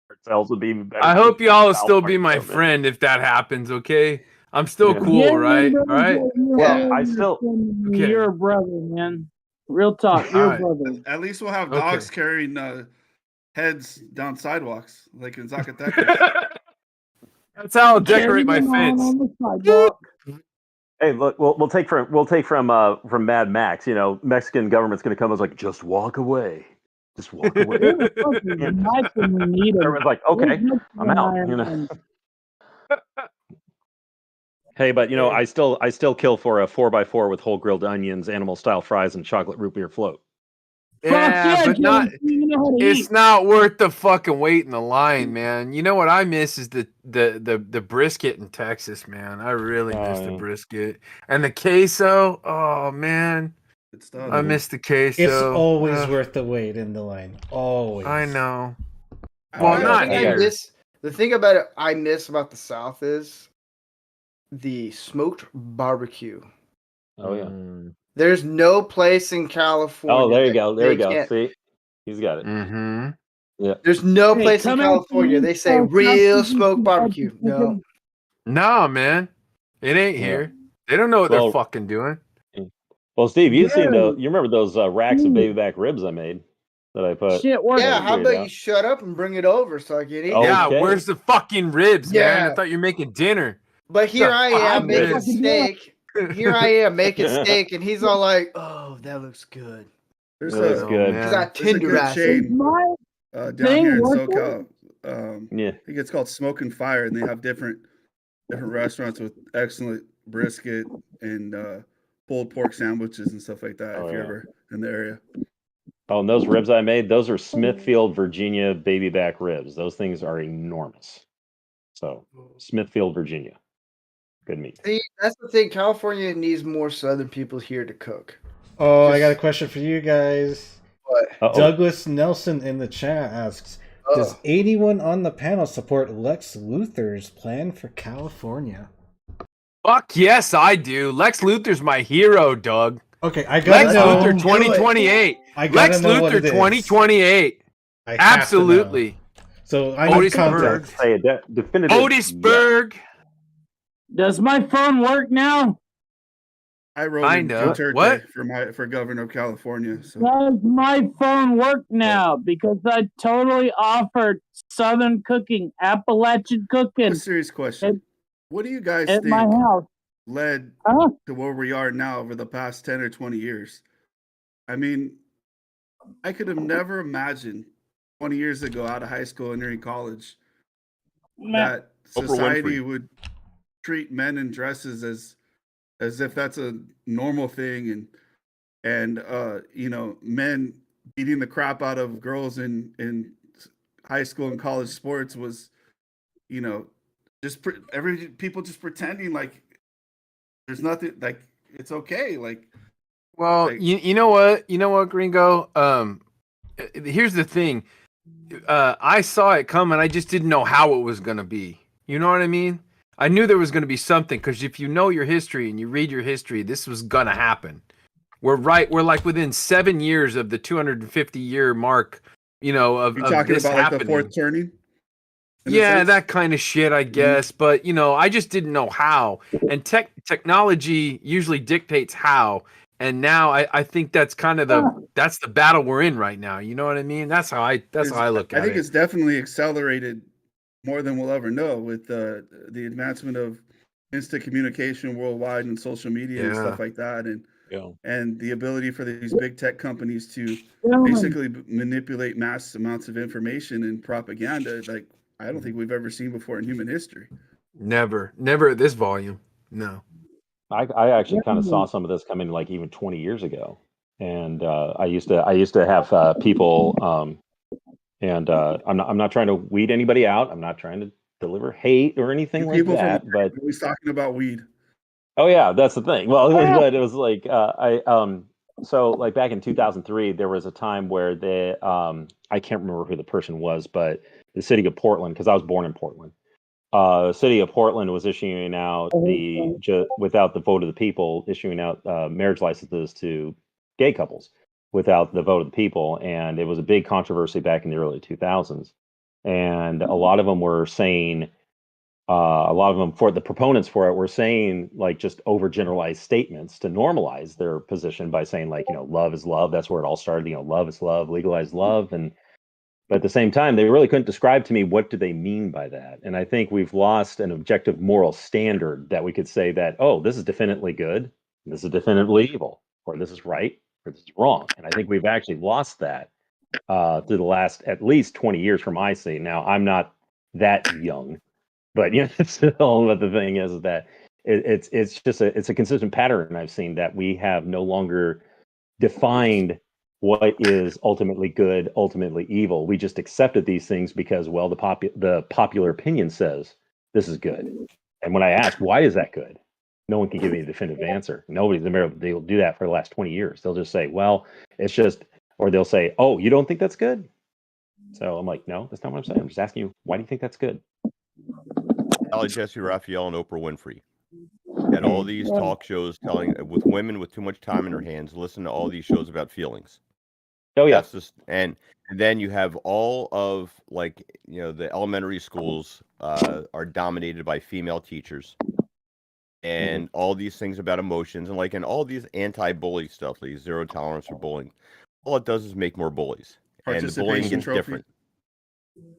cartels would be better? I hope y'all will still be my friend if that happens, okay? I'm still cool, right? All right. Well, I still. Okay. You're a brother, man. Real talk. You're a brother. At least we'll have dogs carrying heads down sidewalks like in Zacatecas. That's how I'll decorate my fence. Hey, look, we'll take from Mad Max. Mexican government's going to come. I was like, just walk away. Just walk away. Everyone's like, okay, I'm out. Hey, but I still kill for a 4x4 with whole grilled onions, animal style fries, and chocolate root beer float. Yeah, but it's not worth the fucking wait in the line, man. You know what I miss is the brisket in Texas, man. I really miss the brisket. And the queso, oh man. I miss the queso. It's always worth the wait in the line. Always. I know. Well, not here. The thing about it I miss about the South is the smoked barbecue. Oh yeah. There's no place in California. Oh, there you go. There you go. See, he's got it. Mm-hmm. Yeah. There's no place in California. They say real smoked barbecue. No. No, man. It ain't here. They don't know what they're fucking doing. Well, Steve, you remember those racks of baby back ribs I made that I put? Yeah, how about you shut up and bring it over so I can eat? Okay. Yeah, where's the fucking ribs, man? I thought you were making dinner. But here I am making steak. Here I am making steak, and he's all like, "Oh, that looks good." There's a good chain down here in SoCal. I think it's called Smoke and Fire, and they have different restaurants with excellent brisket and pulled pork sandwiches and stuff like that. If you're ever in the area. Oh, and those ribs I made, those are Smithfield, Virginia baby back ribs. Those things are enormous. So, Smithfield, Virginia. Good meat. See, that's the thing. California needs more Southern people here to cook. Oh, I got a question for you guys. What? Douglas Nelson in the chat asks, does anyone on the panel support Lex Luthor's plan for California? Fuck yes, I do. Lex Luthor's my hero, Doug. Okay, I gotta know. Lex Luthor 2028. Lex Luthor 2028. Absolutely. So I need context. Otis Berg. Does my phone work now? I wrote in Duterte for governor of California. So. Does my phone work now? Because I totally offered Southern cooking, Appalachian cooking. A serious question. What do you guys at think my house led to where we are now over the past 10 or 20 years? I mean, I could have never imagined 20 years ago out of high school and entering college that society would treat men in dresses as if that's a normal thing, and men beating the crap out of girls in high school and college sports was, people just pretending like there's nothing, like it's okay. Like Well, Like, you know what, Gringo. Here's the thing. I saw it coming. I just didn't know how it was gonna be. You know what I mean? I knew there was gonna be something because if you know your history and you read your history, this was gonna happen. We're right. We're like within 7 years of the 250-year mark. You know you're of talking this about like the happening. fourth turning. In a Yeah, sense? that kind of shit, I guess. But I just didn't know how. And technology usually dictates how. And now I think that's kind of that's the battle we're in right now. You know what I mean? That's how I look I at think it. it's definitely accelerated more than we'll ever know with the advancement of instant communication worldwide and social media and Yeah. stuff like that, Yeah. and the ability for these big tech companies to Gentlemen, basically manipulate mass amounts of information and propaganda like I don't think we've ever seen before in human history. Never at this volume. No. I actually kind of saw gentlemen, some of this coming like even 20 years ago, and I used to have people, and I'm not trying to weed anybody out. I'm not trying to deliver hate or anything You like people from that. But always talking about weed. oh yeah, that's the thing. Well, it was like so like back in 2003, there was a time where I can't remember who the person was, but the city of Portland, because I was born in Portland. City of Portland was issuing out without the vote of the people, issuing out marriage licenses to gay couples without the vote of the people, and it was a big controversy back in the early 2000s. And a lot of them were saying, a lot of them for the proponents for it were saying like just overgeneralized statements to normalize their position by saying like love is love. That's where it all started. Love is love, legalize love, and but at the same time, they really couldn't describe to me what do they mean by that. And I think we've lost an objective moral standard that we could say that, oh, this is definitely good, this is definitely evil, or this is right, or this is wrong. And I think we've actually lost that through the last at least 20 years from I see. Now, I'm not that young, but still, but the thing is that it's just it's a consistent pattern I've seen that we have no longer defined what is ultimately good, ultimately evil. We just accepted these things because, well, the popular opinion says this is good. And when I ask why is that good, no one can give me a definitive answer. Nobody's ever they'll do that for the last 20 years. They'll just say, well, it's just, or they'll say, oh, you don't think that's good? So I'm like, no, that's not what I'm saying. I'm just asking you, why do you think that's good? Jesse Raphael and Oprah Winfrey. At all these talk shows telling with women with too much time in their hands, listen to all these shows about feelings. Oh yeah. That's just and then you have all of like the elementary schools are dominated by female teachers. And all these things about emotions and all these anti-bully stuff, like zero tolerance for bullying. All it does is make more bullies. And the bullying Participation gets trophy. different.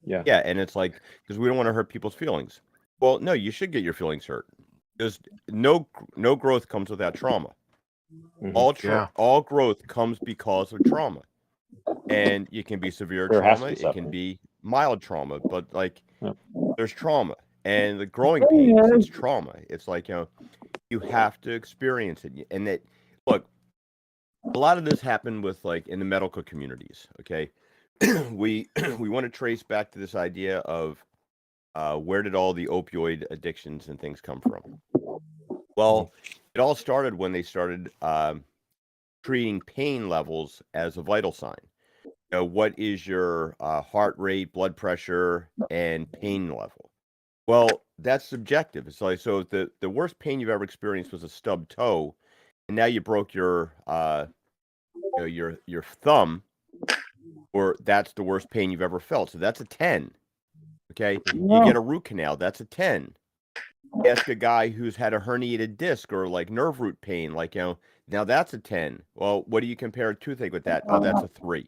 Yeah. Yeah, and it's like because we don't want to hurt people's feelings. Well, no, you should get your feelings hurt. Because no growth comes without trauma. All growth comes because of trauma. And it can be severe There has to trauma, be it can suffering. be mild trauma, but Yep. there's trauma. And the growing pains, it's trauma. It's like, you have to experience it. And that look, a lot of this happened with in the medical communities, okay? we want to trace back to this idea of where did all the opioid addictions and things come from? Well, it all started when they started treating pain levels as a vital sign. What is your heart rate, blood pressure, and pain level? Well, that's subjective. It's like, so if the worst pain you've ever experienced was a stubbed toe, and now you broke your your thumb, or that's the worst pain you've ever felt. So that's a 10. Okay, you get a root canal, that's a 10. Ask a guy who's had a herniated disc or nerve root pain, now that's a 10. Well, what do you compare a toothache with that? Oh, that's a 3.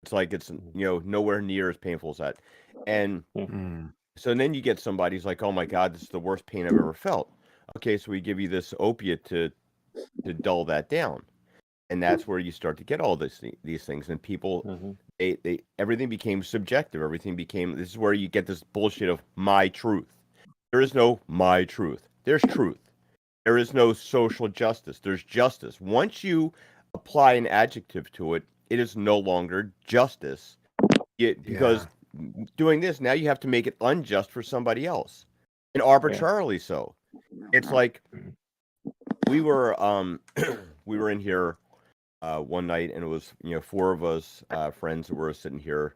It's like it's nowhere near as painful as that. And so then you get somebody who's like, oh my God, this is the worst pain I've ever felt. Okay, so we give you this opiate to dull that down. And that's where you start to get all these things. And people, they everything became subjective. This is where you get this bullshit of my truth. There is no my truth. There's truth. There is no social justice. There's justice. Once you apply an adjective to it, it is no longer justice. Because doing this, now you have to make it unjust for somebody else. And arbitrarily so. It's like we were we were in here one night, and it was, you know, four of us friends that were sitting here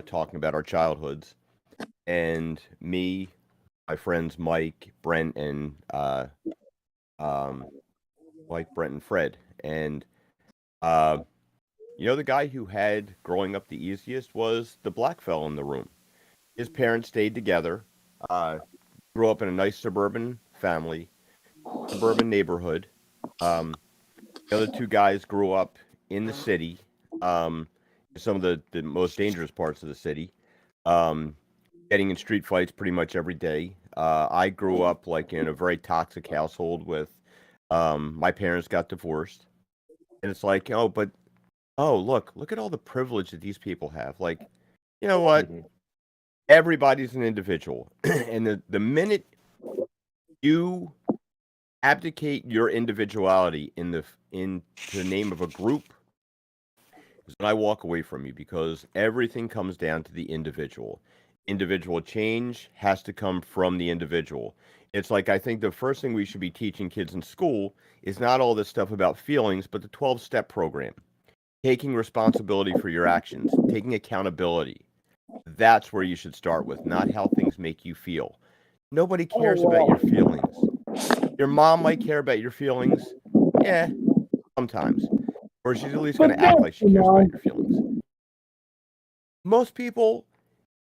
talking about our childhoods, and me, my friends Mike, Brent, and um, Fred, and uh, you know, the guy who had growing up the easiest was the black fella in the room. His parents stayed together, uh, grew up in a nice suburban family, suburban neighborhood. Um, the other two guys grew up in the city, um, some of the most dangerous parts of the city, um, getting in street fights pretty much every day. I grew up like in a very toxic household with my parents got divorced, and it's like, oh, but oh, look at all the privilege that these people have. Like, you know what? Mhm. Everybody's an individual, and the minute you abdicate your individuality in the name of a group, is when I walk away from you, because everything comes down to the individual. Individual change has to come from the individual. It's like, I think the first thing we should be teaching kids in school is not all this stuff about feelings, but the 12-step program. Taking responsibility for your actions, taking accountability. That's where you should start with, not how things make you feel. Nobody cares about your feelings. Your mom might care about your feelings. Yeah, sometimes. Or she's at least going to act like she cares about your feelings. Most people,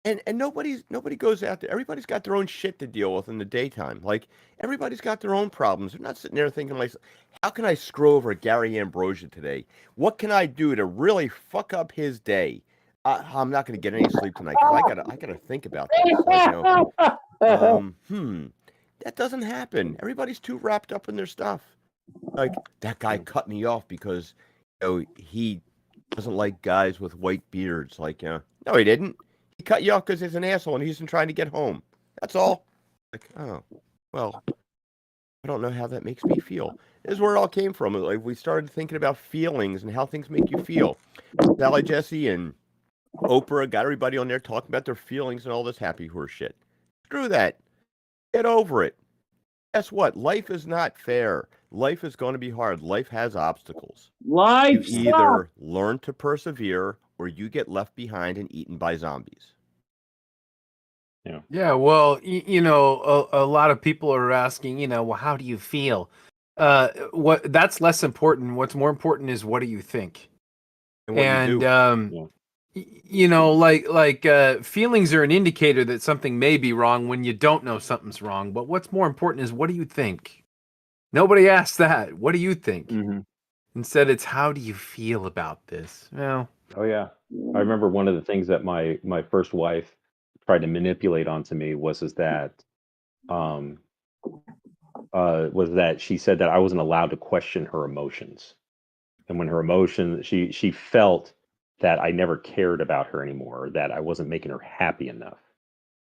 and nobody goes out there. Everybody's got their own shit to deal with in the daytime. Like, everybody's got their own problems. They're not sitting there thinking like, how can I screw over Gary Ambrosia today? What can I do to really fuck up his day? I'm not going to get any sleep tonight because I gotta think about this. Like, you know, that doesn't happen. Everybody's too wrapped up in their stuff. Like, that guy cut me off because, you know, he doesn't like guys with white beards. Like, no, he didn't. He cut you off because he's an asshole and he's trying to get home. That's all. Like, oh, well, I don't know how that makes me feel. This is where it all came from. Like, we started thinking about feelings and how things make you feel. Sally Jesse and Oprah got everybody on there talking about their feelings and all this happy horse shit. Screw that. Get over it. Guess what? Life is not fair. Life is going to be hard. Life has obstacles. You either learn to persevere or you get left behind and eaten by zombies. Yeah, well, you know, a lot of people are asking, you know, well, how do you feel? What that's less important. What's more important is what do you think? And what you do. You know, feelings are an indicator that something may be wrong when you don't know something's wrong. But what's more important is what do you think? Nobody asks that. What do you think? Mm-hmm. Instead, it's how do you feel about this? Well, Oh yeah, I remember one of the things that my first wife tried to manipulate onto me um was that she said that I wasn't allowed to question her emotions, and when her emotions, she felt that I never cared about her anymore, or that I wasn't making her happy enough.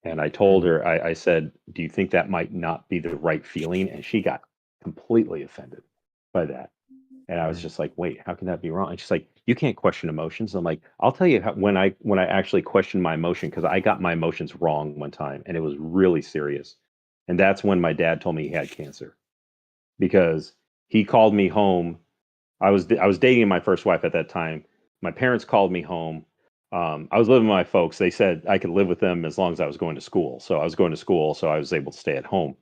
And I told her, I said, "Do you think that might not be the right feeling?" And she got completely offended by that. And I was just like, "Wait, how can that be wrong?" And she's like, "You can't question emotions." I'm like, "I'll tell you how, when I actually questioned my emotion, because I got my emotions wrong one time, and it was really serious. And that's when my dad told me he had cancer, because he called me home. I was dating my first wife at that time. My parents called me home. I was living with my folks. They said I could live with them as long as I was going to school. So I was going to school, so I was able to stay at home.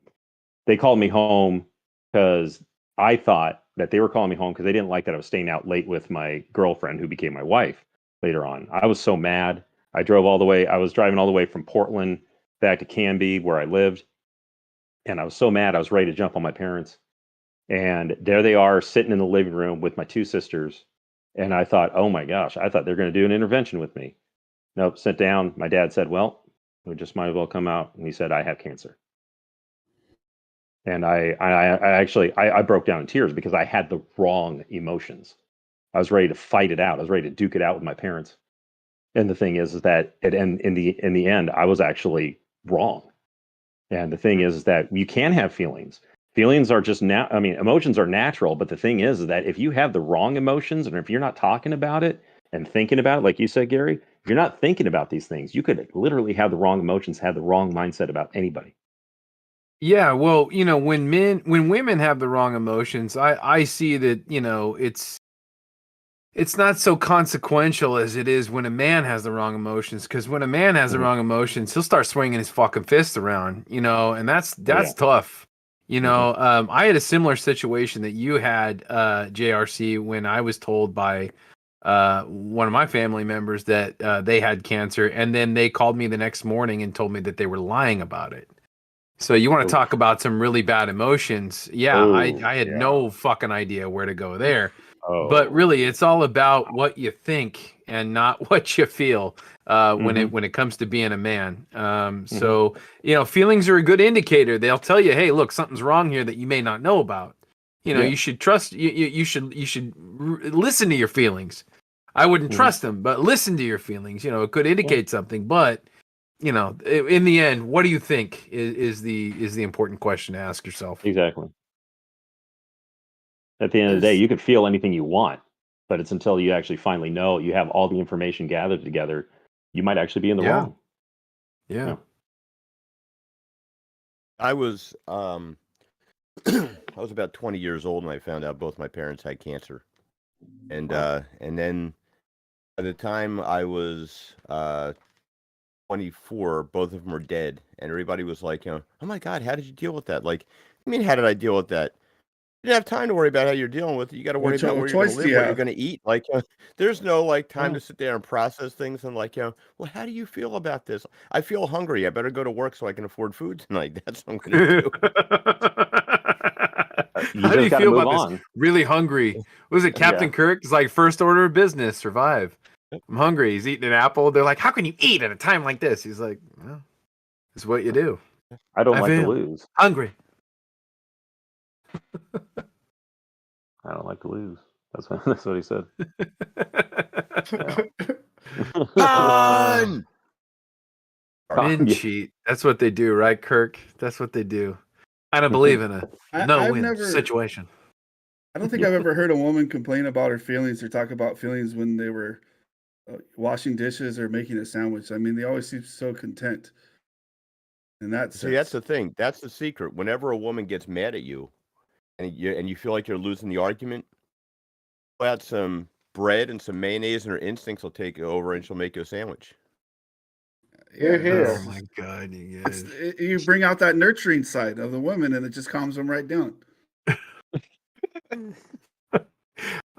They called me home because I thought that they were calling me home because they didn't like that I was staying out late with my girlfriend, who became my wife later on. I was so mad. I was driving all the way from Portland back to Canby, where I lived. And I was so mad. I was ready to jump on my parents. And there they are sitting in the living room with my two sisters. And I thought, oh my gosh, I thought they're going to do an intervention with me. Nope, sit down. My dad said, well, we just might as well come out. And he said, I have cancer. And I broke down in tears because I had the wrong emotions. I was ready to fight it out. I was ready to duke it out with my parents. And the thing is that in the end, I was actually wrong. And the thing is that you can have feelings. Feelings are just emotions are natural. But the thing is that if you have the wrong emotions, and if you're not talking about it and thinking about it, like you said, Gary, if you're not thinking about these things, you could literally have the wrong emotions, have the wrong mindset about anybody. yeah, well, you know, when women have the wrong emotions, I see that, you know, it's not so consequential as it is when a man has the wrong emotions. Because when a man has the wrong emotions, he'll start swinging his fucking fists around, and that's tough. I had a similar situation that you had, JRC, when I was told by one of my family members that they had cancer, and then they called me the next morning and told me that they were lying about it. So you want to talk about some really bad emotions? Yeah, I had no fucking idea where to go there. But really, it's all about what you think and not what you feel when it comes to being a man. So feelings are a good indicator. They'll tell you, hey, look, something's wrong here that you may not know about. You should trust. You should listen to your feelings. I wouldn't trust them, but listen to your feelings. It could indicate something, but. In the end, what do you think is the important question to ask yourself? Exactly. At the end of the day, you could feel anything you want, but it's until you actually finally know, you have all the information gathered together, you might actually be in the wrong. Yeah. I was I was about 20 years old when I found out both my parents had cancer, and then by the time I was 24, both of them were dead, and everybody was like, oh my God, how did you deal with that? Like, I mean, how did I deal with that? You didn't have time to worry about how you're dealing with it. You got to worry about where you're going to live, what you're going to eat. Like, there's no time to sit there and process things and well, how do you feel about this? I feel hungry. I better go to work so I can afford food tonight. That's what I'm going to do. How do you feel about this? Really hungry. What was it, Captain Kirk? It's like first order of business, survive. I'm hungry. He's eating an apple. They're like, how can you eat at a time like this? He's like, well, it's what you do. I don't like to lose. Hungry. I don't like to lose. That's what he said. Men cheat. That's what they do, right, Kirk? That's what they do. I don't believe in a no-win situation. I don't think I've ever heard a woman complain about her feelings or talk about feelings when they were washing dishes or making a sandwich. I mean, they always seem so content. And that's the thing. That's the secret. Whenever a woman gets mad at you, and you feel like you're losing the argument, pull out some bread and some mayonnaise, and her instincts will take over, and she'll make you a sandwich. Oh my God, you guys! You bring out that nurturing side of the woman, and it just calms them right down.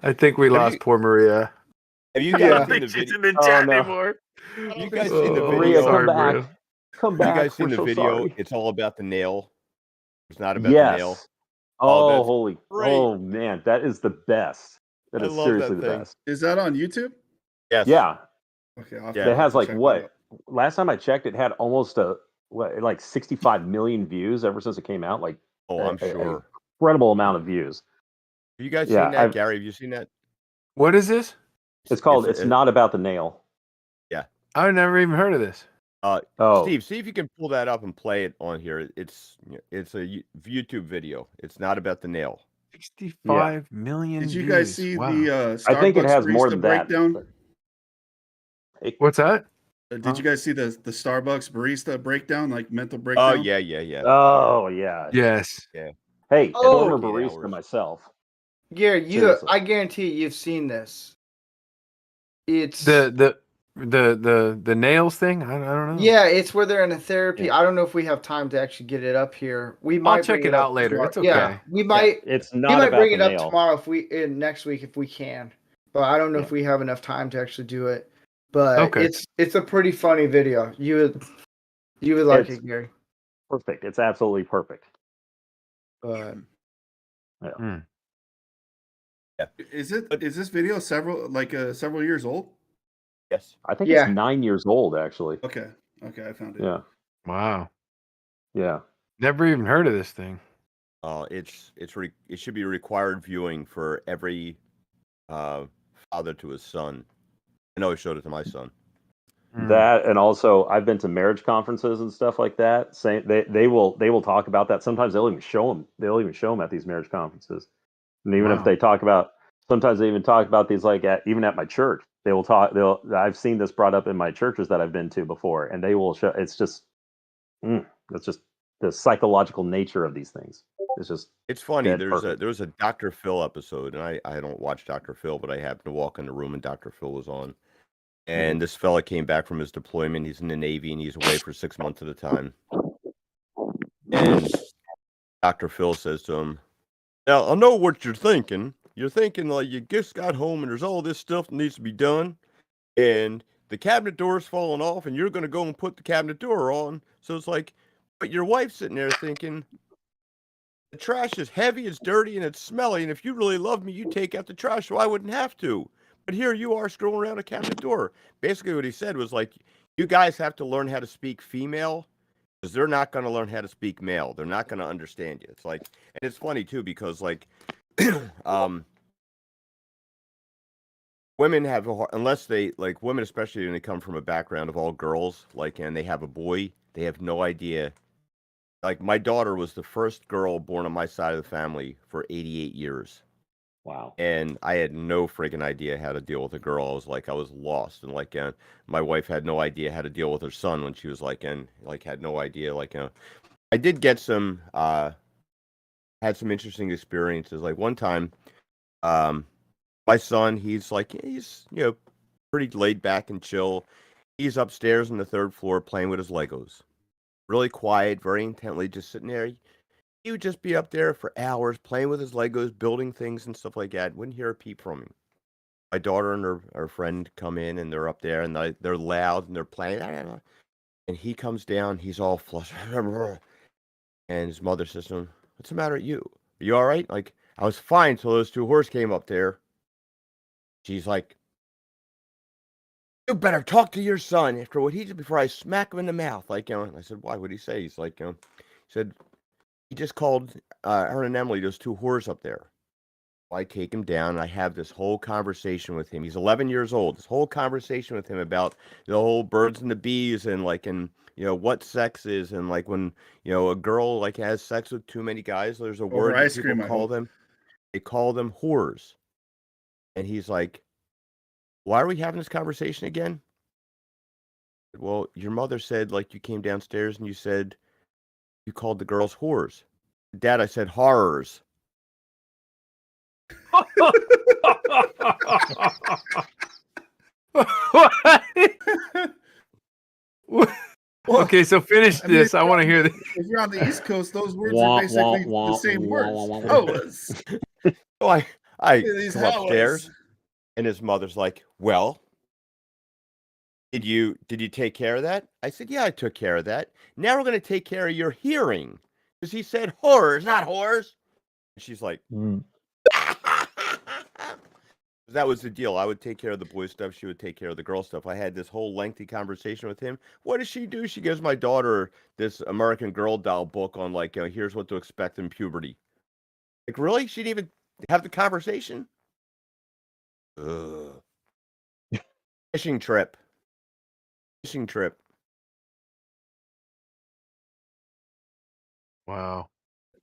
I think we lost poor Maria. Have you guys seen the video? In the chat anymore. Have you guys seen the video? Maria, come back. Come back. Have you guys seen the video? Sorry. It's all about the nail. It's not about the nail. Oh, holy! Great. Oh man, that is the best. That is seriously the best. Is that on YouTube? Yes. Yeah. Okay. It has what? Last time I checked, it had almost 65 million views ever since it came out. I'm sure. An incredible amount of views. Have you guys seen that, Gary? Have you seen that? What is this? It's called It's Not About the Nail. Yeah. I've never even heard of this. Steve, see if you can pull that up and play it on here. It's a YouTube video. It's not about the nail. 65 million Did you guys see the Starbucks I think it has more than breakdown? That. What's that? Did you guys see the Starbucks barista breakdown, mental breakdown? Oh yeah. Oh yeah. Yes. Yeah. Hey, former barista myself. Gary, I guarantee you've seen this. It's the nails thing. I don't know. Yeah, it's where they're in a therapy. I don't know if we have time to actually get it up here. We might. I'll check it out later. Tomorrow. It's okay. Yeah, we might. It's not. We might about bring it the up nail. tomorrow next week if we can. But I don't know if we have enough time to actually do it. But it's a pretty funny video. You would like it, Gary. Perfect. It's absolutely perfect. But Is this video several years old? Yes. I think it's 9 years old actually. Okay, I found it. Yeah. Wow. Yeah. Never even heard of this thing. It should be required viewing for every father to his son. I know I showed it to my son. That, and also I've been to marriage conferences and stuff like that. Saying they will talk about that. Sometimes they'll even show them. They'll even show them at these marriage conferences. And even if they talk about, sometimes they even talk about these even at my church. They will talk. I've seen this brought up in my churches that I've been to before, and they will show. It's just the psychological nature of these things It's just It's funny. dead perfect. There was a Dr. Phil episode, and I don't watch Dr. Phil, but I happened to walk in the room and Dr. Phil was on. And this fella came back from his deployment. He's in the Navy and he's away for 6 months at a time. And Dr. Phil says to him, "Now I know what you're thinking. You're thinking like you just got home and there's all this stuff that needs to be done, and the cabinet door's falling off, and you're going to go and put the cabinet door on. So it's like, but your wife's sitting there thinking." The trash is heavy, it's dirty, and it's smelly, and if you really love me, you'd take out the trash so I wouldn't have to. But here you are scrolling around a cabinet door. Basically what he said was like, you guys have to learn how to speak female, because they're not going to learn how to speak male. They're not going to understand you. It's like, and it's funny too, because like, women have, unless they, like women, especially when they come from a background of all girls, like, and they have a boy, they have no idea. Like, my daughter was the first girl born on my side of the family for 88 years. Wow. And I had no freaking idea how to deal with a girl. I was lost. And, like, my wife had no idea how to deal with her son when she was, had no idea. I did get had some interesting experiences. Like, one time, my son, he's, pretty laid back and chill. He's upstairs on the 3rd floor playing with his Legos. Really quiet, very intently, just sitting there. He would just be up there for hours playing with his Legos, building things and stuff like that. Wouldn't hear a peep from him. My daughter and her friend come in, and they're up there, and they're loud, and they're playing. And he comes down, he's all flustered. And his mother says to him, "What's the matter with you? Are you all right?" Like, I was fine till those 2 whores came up there. She's like, "You better talk to your son after what he did before I smack him in the mouth." And I said, "Why? What'd he say?" He's like, he said, he just called her and Emily, those 2 whores up there. I take him down, and I have this whole conversation with him. He's 11 years old. This whole conversation with him about the whole birds and the bees, and what sex is, and when a girl has sex with too many guys, there's a word that people call them. They call them whores. And he's like, "Why are we having this conversation again?" "Well, your mother said, you came downstairs and you said you called the girls whores." "Dad," I said, "horrors." Okay, so finish this. I want to hear this. If you're on the East Coast, those words are basically the same words. Fellas. So I These come upstairs, and his mother's like, "Well, did you take care of that?" I said, "Yeah, I took care of that. Now we're going to take care of your hearing, because he said horrors, not whores." And she's like, That was the deal. I would take care of the boy stuff. She would take care of the girl stuff. I had this whole lengthy conversation with him. What does she do? She gives my daughter this American Girl doll book on here's what to expect in puberty. Like, really? She didn't even have the conversation? Ugh. Fishing trip. Wow.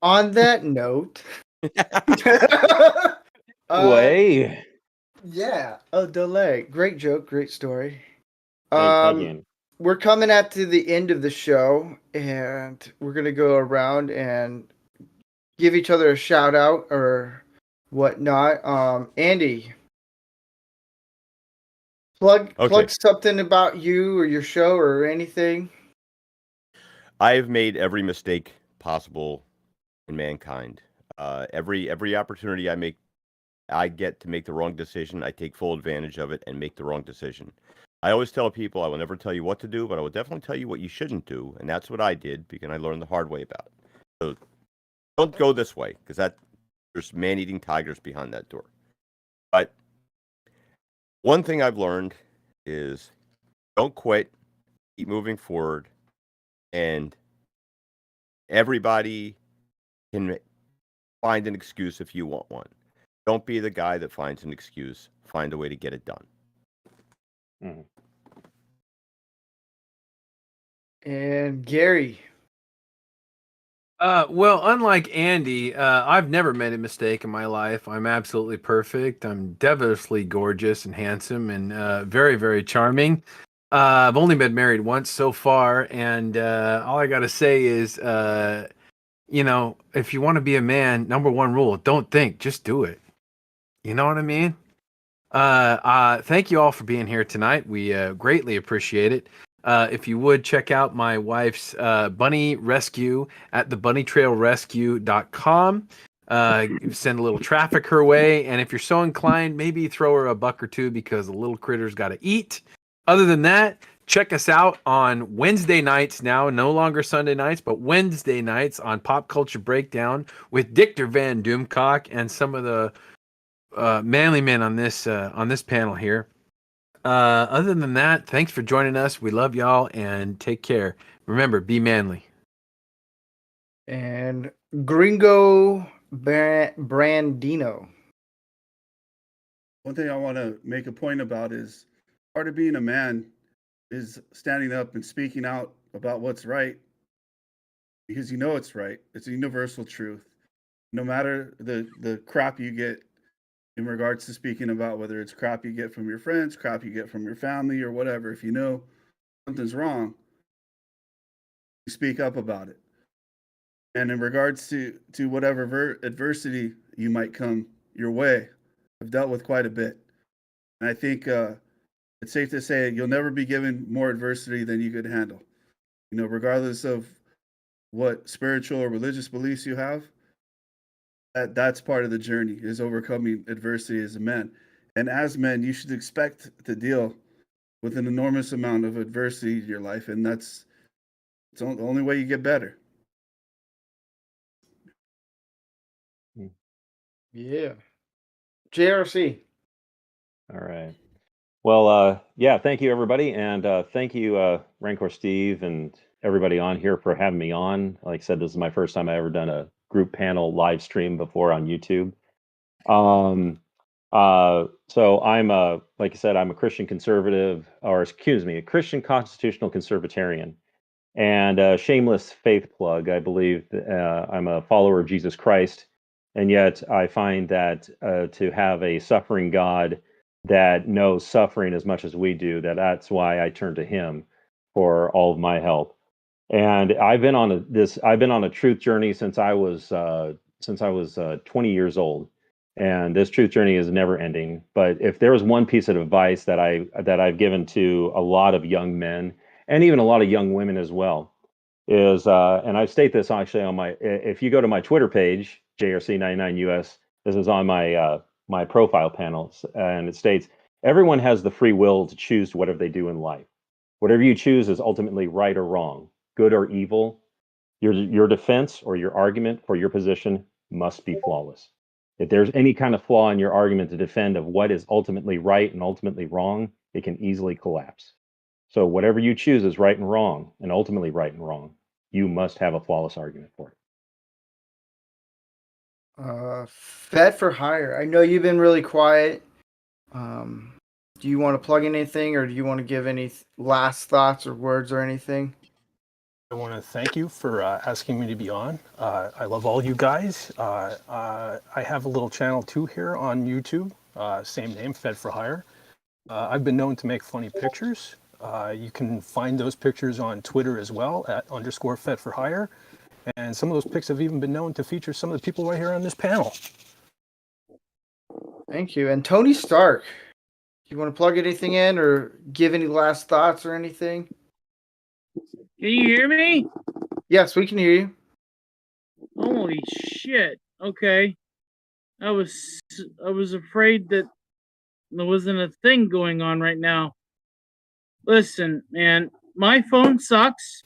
On that note, Way. yeah, a delay. Great joke, great story. Again. We're coming up to the end of the show, and we're gonna go around and give each other a shout out or whatnot. Andy, plug something about you or your show or anything. I've made every mistake possible in mankind. Every opportunity I get to make the wrong decision, I take full advantage of it and make the wrong decision. I always tell people I will never tell you what to do, but I will definitely tell you what you shouldn't do, and that's what I did because I learned the hard way about it. So don't go this way, because there's man-eating tigers behind that door. But one thing I've learned is don't quit, keep moving forward, and everybody can find an excuse if you want one. Don't be the guy that finds an excuse. Find a way to get it done. Mm-hmm. And Gary. Well, unlike Andy, I've never made a mistake in my life. I'm absolutely perfect. I'm devilishly gorgeous and handsome and very, very charming. I've only been married once so far, and all I gotta say is you know, if you want to be a man, number one rule, don't think, just do it. You know what I mean? Thank you all for being here tonight. We greatly appreciate it. If you would check out my wife's bunny rescue at thebunnytrailrescue.com. Send a little traffic her way, and if you're so inclined, maybe throw her a buck or two because the little critter's got to eat. Other than that, check us out on Wednesday nights now, no longer Sunday nights, but Wednesday nights on Pop Culture Breakdown with Dictor Van Doomcock and some of the manly men on this panel here. Other than that, thanks for joining us. We love y'all and take care. Remember, be manly. And Gringo Brandino. One thing I want to make a point about is part of being a man is standing up and speaking out about what's right because you know it's right. It's a universal truth. No matter the crap you get in regards to speaking about whether it's crap you get from your friends, crap you get from your family, or whatever, if you know something's wrong, you speak up about it. And in regards to whatever adversity you might come your way, I've dealt with quite a bit. And I think it's safe to say you'll never be given more adversity than you could handle. You know, regardless of what spiritual or religious beliefs you have, that's part of the journey is overcoming adversity as a man. And as men, you should expect to deal with an enormous amount of adversity in your life, and it's the only way you get better. Yeah. JRC. All right. Well, yeah, thank you, everybody. And thank you, Rancor Steve and everybody on here for having me on. Like I said, this is my first time I ever done a group panel live stream before on YouTube. So I'm like I said, I'm a Christian conservative, or excuse me, a Christian constitutional conservatarian. And shameless faith plug, I believe I'm a follower of Jesus Christ. And yet I find that to have a suffering God that knows suffering as much as we do, that's why I turn to him for all of my help. And I've been on a truth journey since I was 20 years old. And this truth journey is never ending. But if there was one piece of advice that I've given to a lot of young men and even a lot of young women as well, is and I state this actually on my, if you go to my Twitter page, JRC99US, this is on my my profile panels, and it states everyone has the free will to choose whatever they do in life. Whatever you choose is ultimately right or wrong, good or evil. Your defense or your argument for your position must be flawless. If there's any kind of flaw in your argument to defend of what is ultimately right and ultimately wrong, it can easily collapse. So whatever you choose is right and wrong, and ultimately right and wrong. You must have a flawless argument for it. Fed for hire. I know you've been really quiet. Do you want to plug in anything, or do you want to give any last thoughts or words or anything? I want to thank you for asking me to be on. I love all you guys. I have a little channel too here on YouTube, same name, Fed for Hire. I've been known to make funny pictures. You can find those pictures on Twitter as well at _Fed for Hire. And some of those pics have even been known to feature some of the people right here on this panel. Thank you. And Tony Stark, do you want to plug anything in or give any last thoughts or anything? Can you hear me? Yes, we can hear you. Holy shit. Okay. I was afraid that there wasn't a thing going on right now. Listen, man, my phone sucks.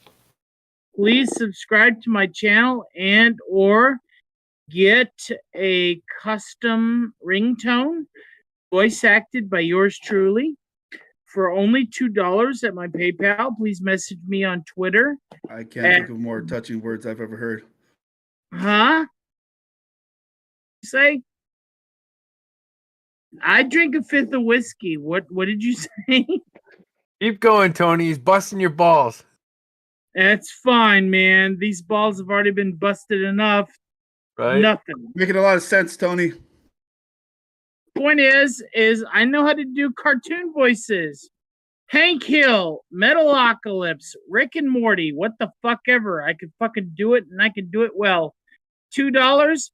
Please subscribe to my channel and or get a custom ringtone voice acted by yours truly for only $2 at my PayPal. Please message me on Twitter. I can't think of more touching words I've ever heard. Huh? Say? I drink a fifth of whiskey. What did you say? Keep going, Tony. He's busting your balls. That's fine, man. These balls have already been busted enough. Right? Nothing. Making a lot of sense, Tony. Point is I know how to do cartoon voices. Hank Hill, Metalocalypse, Rick and Morty, what the fuck ever. I could fucking do it and I can do it well. $2,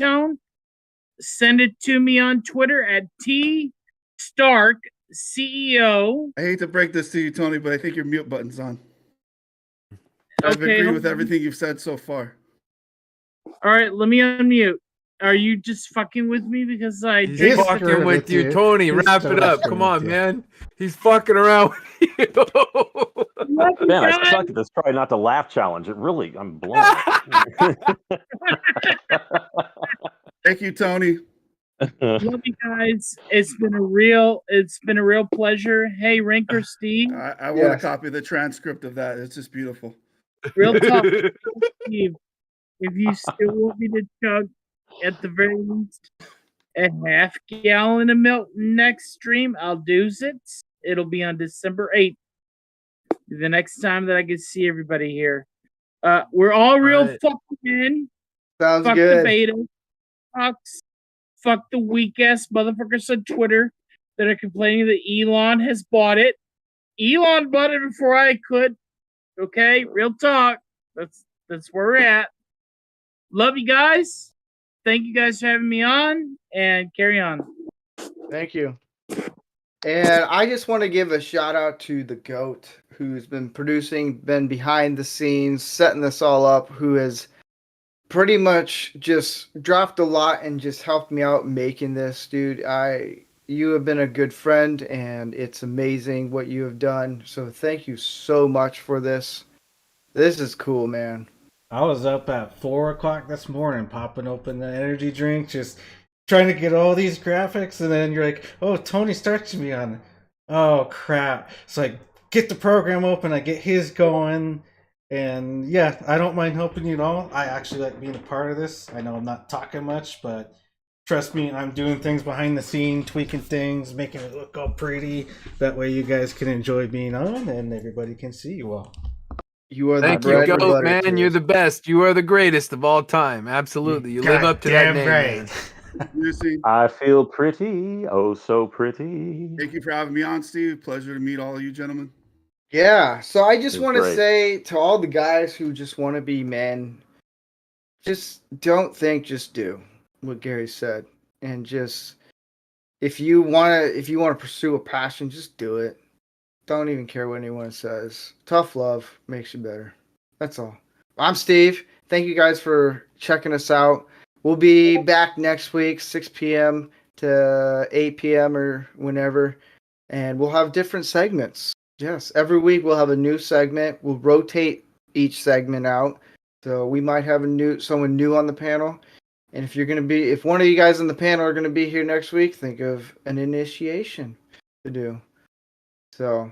Tone. Send it to me on Twitter at T Stark CEO. I hate to break this to you, Tony, but I think your mute button's on. I've Okay, agreed hold with on. everything you've said so far. All right, let me unmute. Are you just fucking with me because I He's drink? fucking fucking with with you, you. Tony. He's Wrap it totally up. fucking Come with on, you. man. He's fucking around with you. Love you Man, I guys. suck at this try not to laugh challenge. It really, I'm blown. Thank you, Tony. Love you guys. It's been a real pleasure. Hey, Rinker Steve. I want Yes. a copy of the transcript of that. It's just beautiful. Real talk, Steve. If you still want me to chug at the very least a half gallon of milk next stream, I'll do it. It'll be on December 8th. The next time that I can see everybody here. We're all real right. fucking in. Sounds Fuck good. the beta. Fuck the weak ass motherfuckers on Twitter that are complaining that Elon has bought it. Elon bought it before I could. Okay, real talk. That's where we're at. Love you guys. Thank you guys for having me on, and carry on. Thank you. And I just want to give a shout out to the GOAT who's been producing, been behind the scenes, setting this all up, who has pretty much just dropped a lot and just helped me out making this, dude. You have been a good friend and it's amazing what you have done. So thank you so much for this. This is cool, man. I was up at 4 o'clock this morning, popping open the energy drink, just trying to get all these graphics, and then you're like, "Oh, Tony starts me on." Oh crap! So I get the program open, I get his going, and yeah, I don't mind helping you at all. I actually like being a part of this. I know I'm not talking much, but trust me, I'm doing things behind the scene, tweaking things, making it look all pretty. That way, you guys can enjoy being on, and everybody can see you all. You are Thank the you, bread and Goat, butter man. to You're us. the best. You are the greatest of all time. Absolutely. You live up to that name, man. Lucy, I feel pretty, oh so pretty. thank you for having me on, Steve. Pleasure to meet all of you gentlemen. Yeah, so I just It's want to great. say to all the guys who just want to be men, just don't think, just do what Gary said. And just if you want to pursue a passion, just do it. Don't even care what anyone says. Tough love makes you better. That's all. I'm Steve. Thank you guys for checking us out. We'll be back next week, 6 p.m. to 8 p.m. or whenever, and we'll have different segments. Yes, every week we'll have a new segment. We'll rotate each segment out. So we might have someone new on the panel. And if one of you guys on the panel are gonna be here next week, think of an initiation to do. So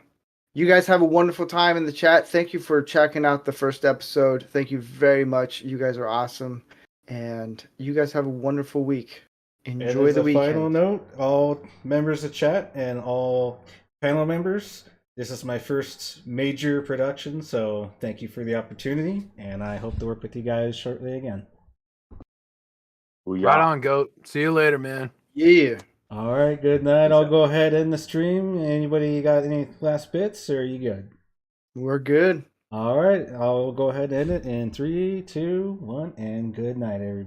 you guys have a wonderful time in the chat. Thank you for checking out the first episode. Thank you very much. You guys are awesome. And you guys have a wonderful week. Enjoy And as the a weekend. final note, all members of chat and all panel members, this is my first major production, so thank you for the opportunity, and I hope to work with you guys shortly again. Booyah. Right on, Goat. See you later, man. Yeah. All right, good night. I'll go ahead and end the stream. Anybody got any last bits, or are you good? We're good. All right, I'll go ahead and end it in 3, 2, 1, and good night, everybody.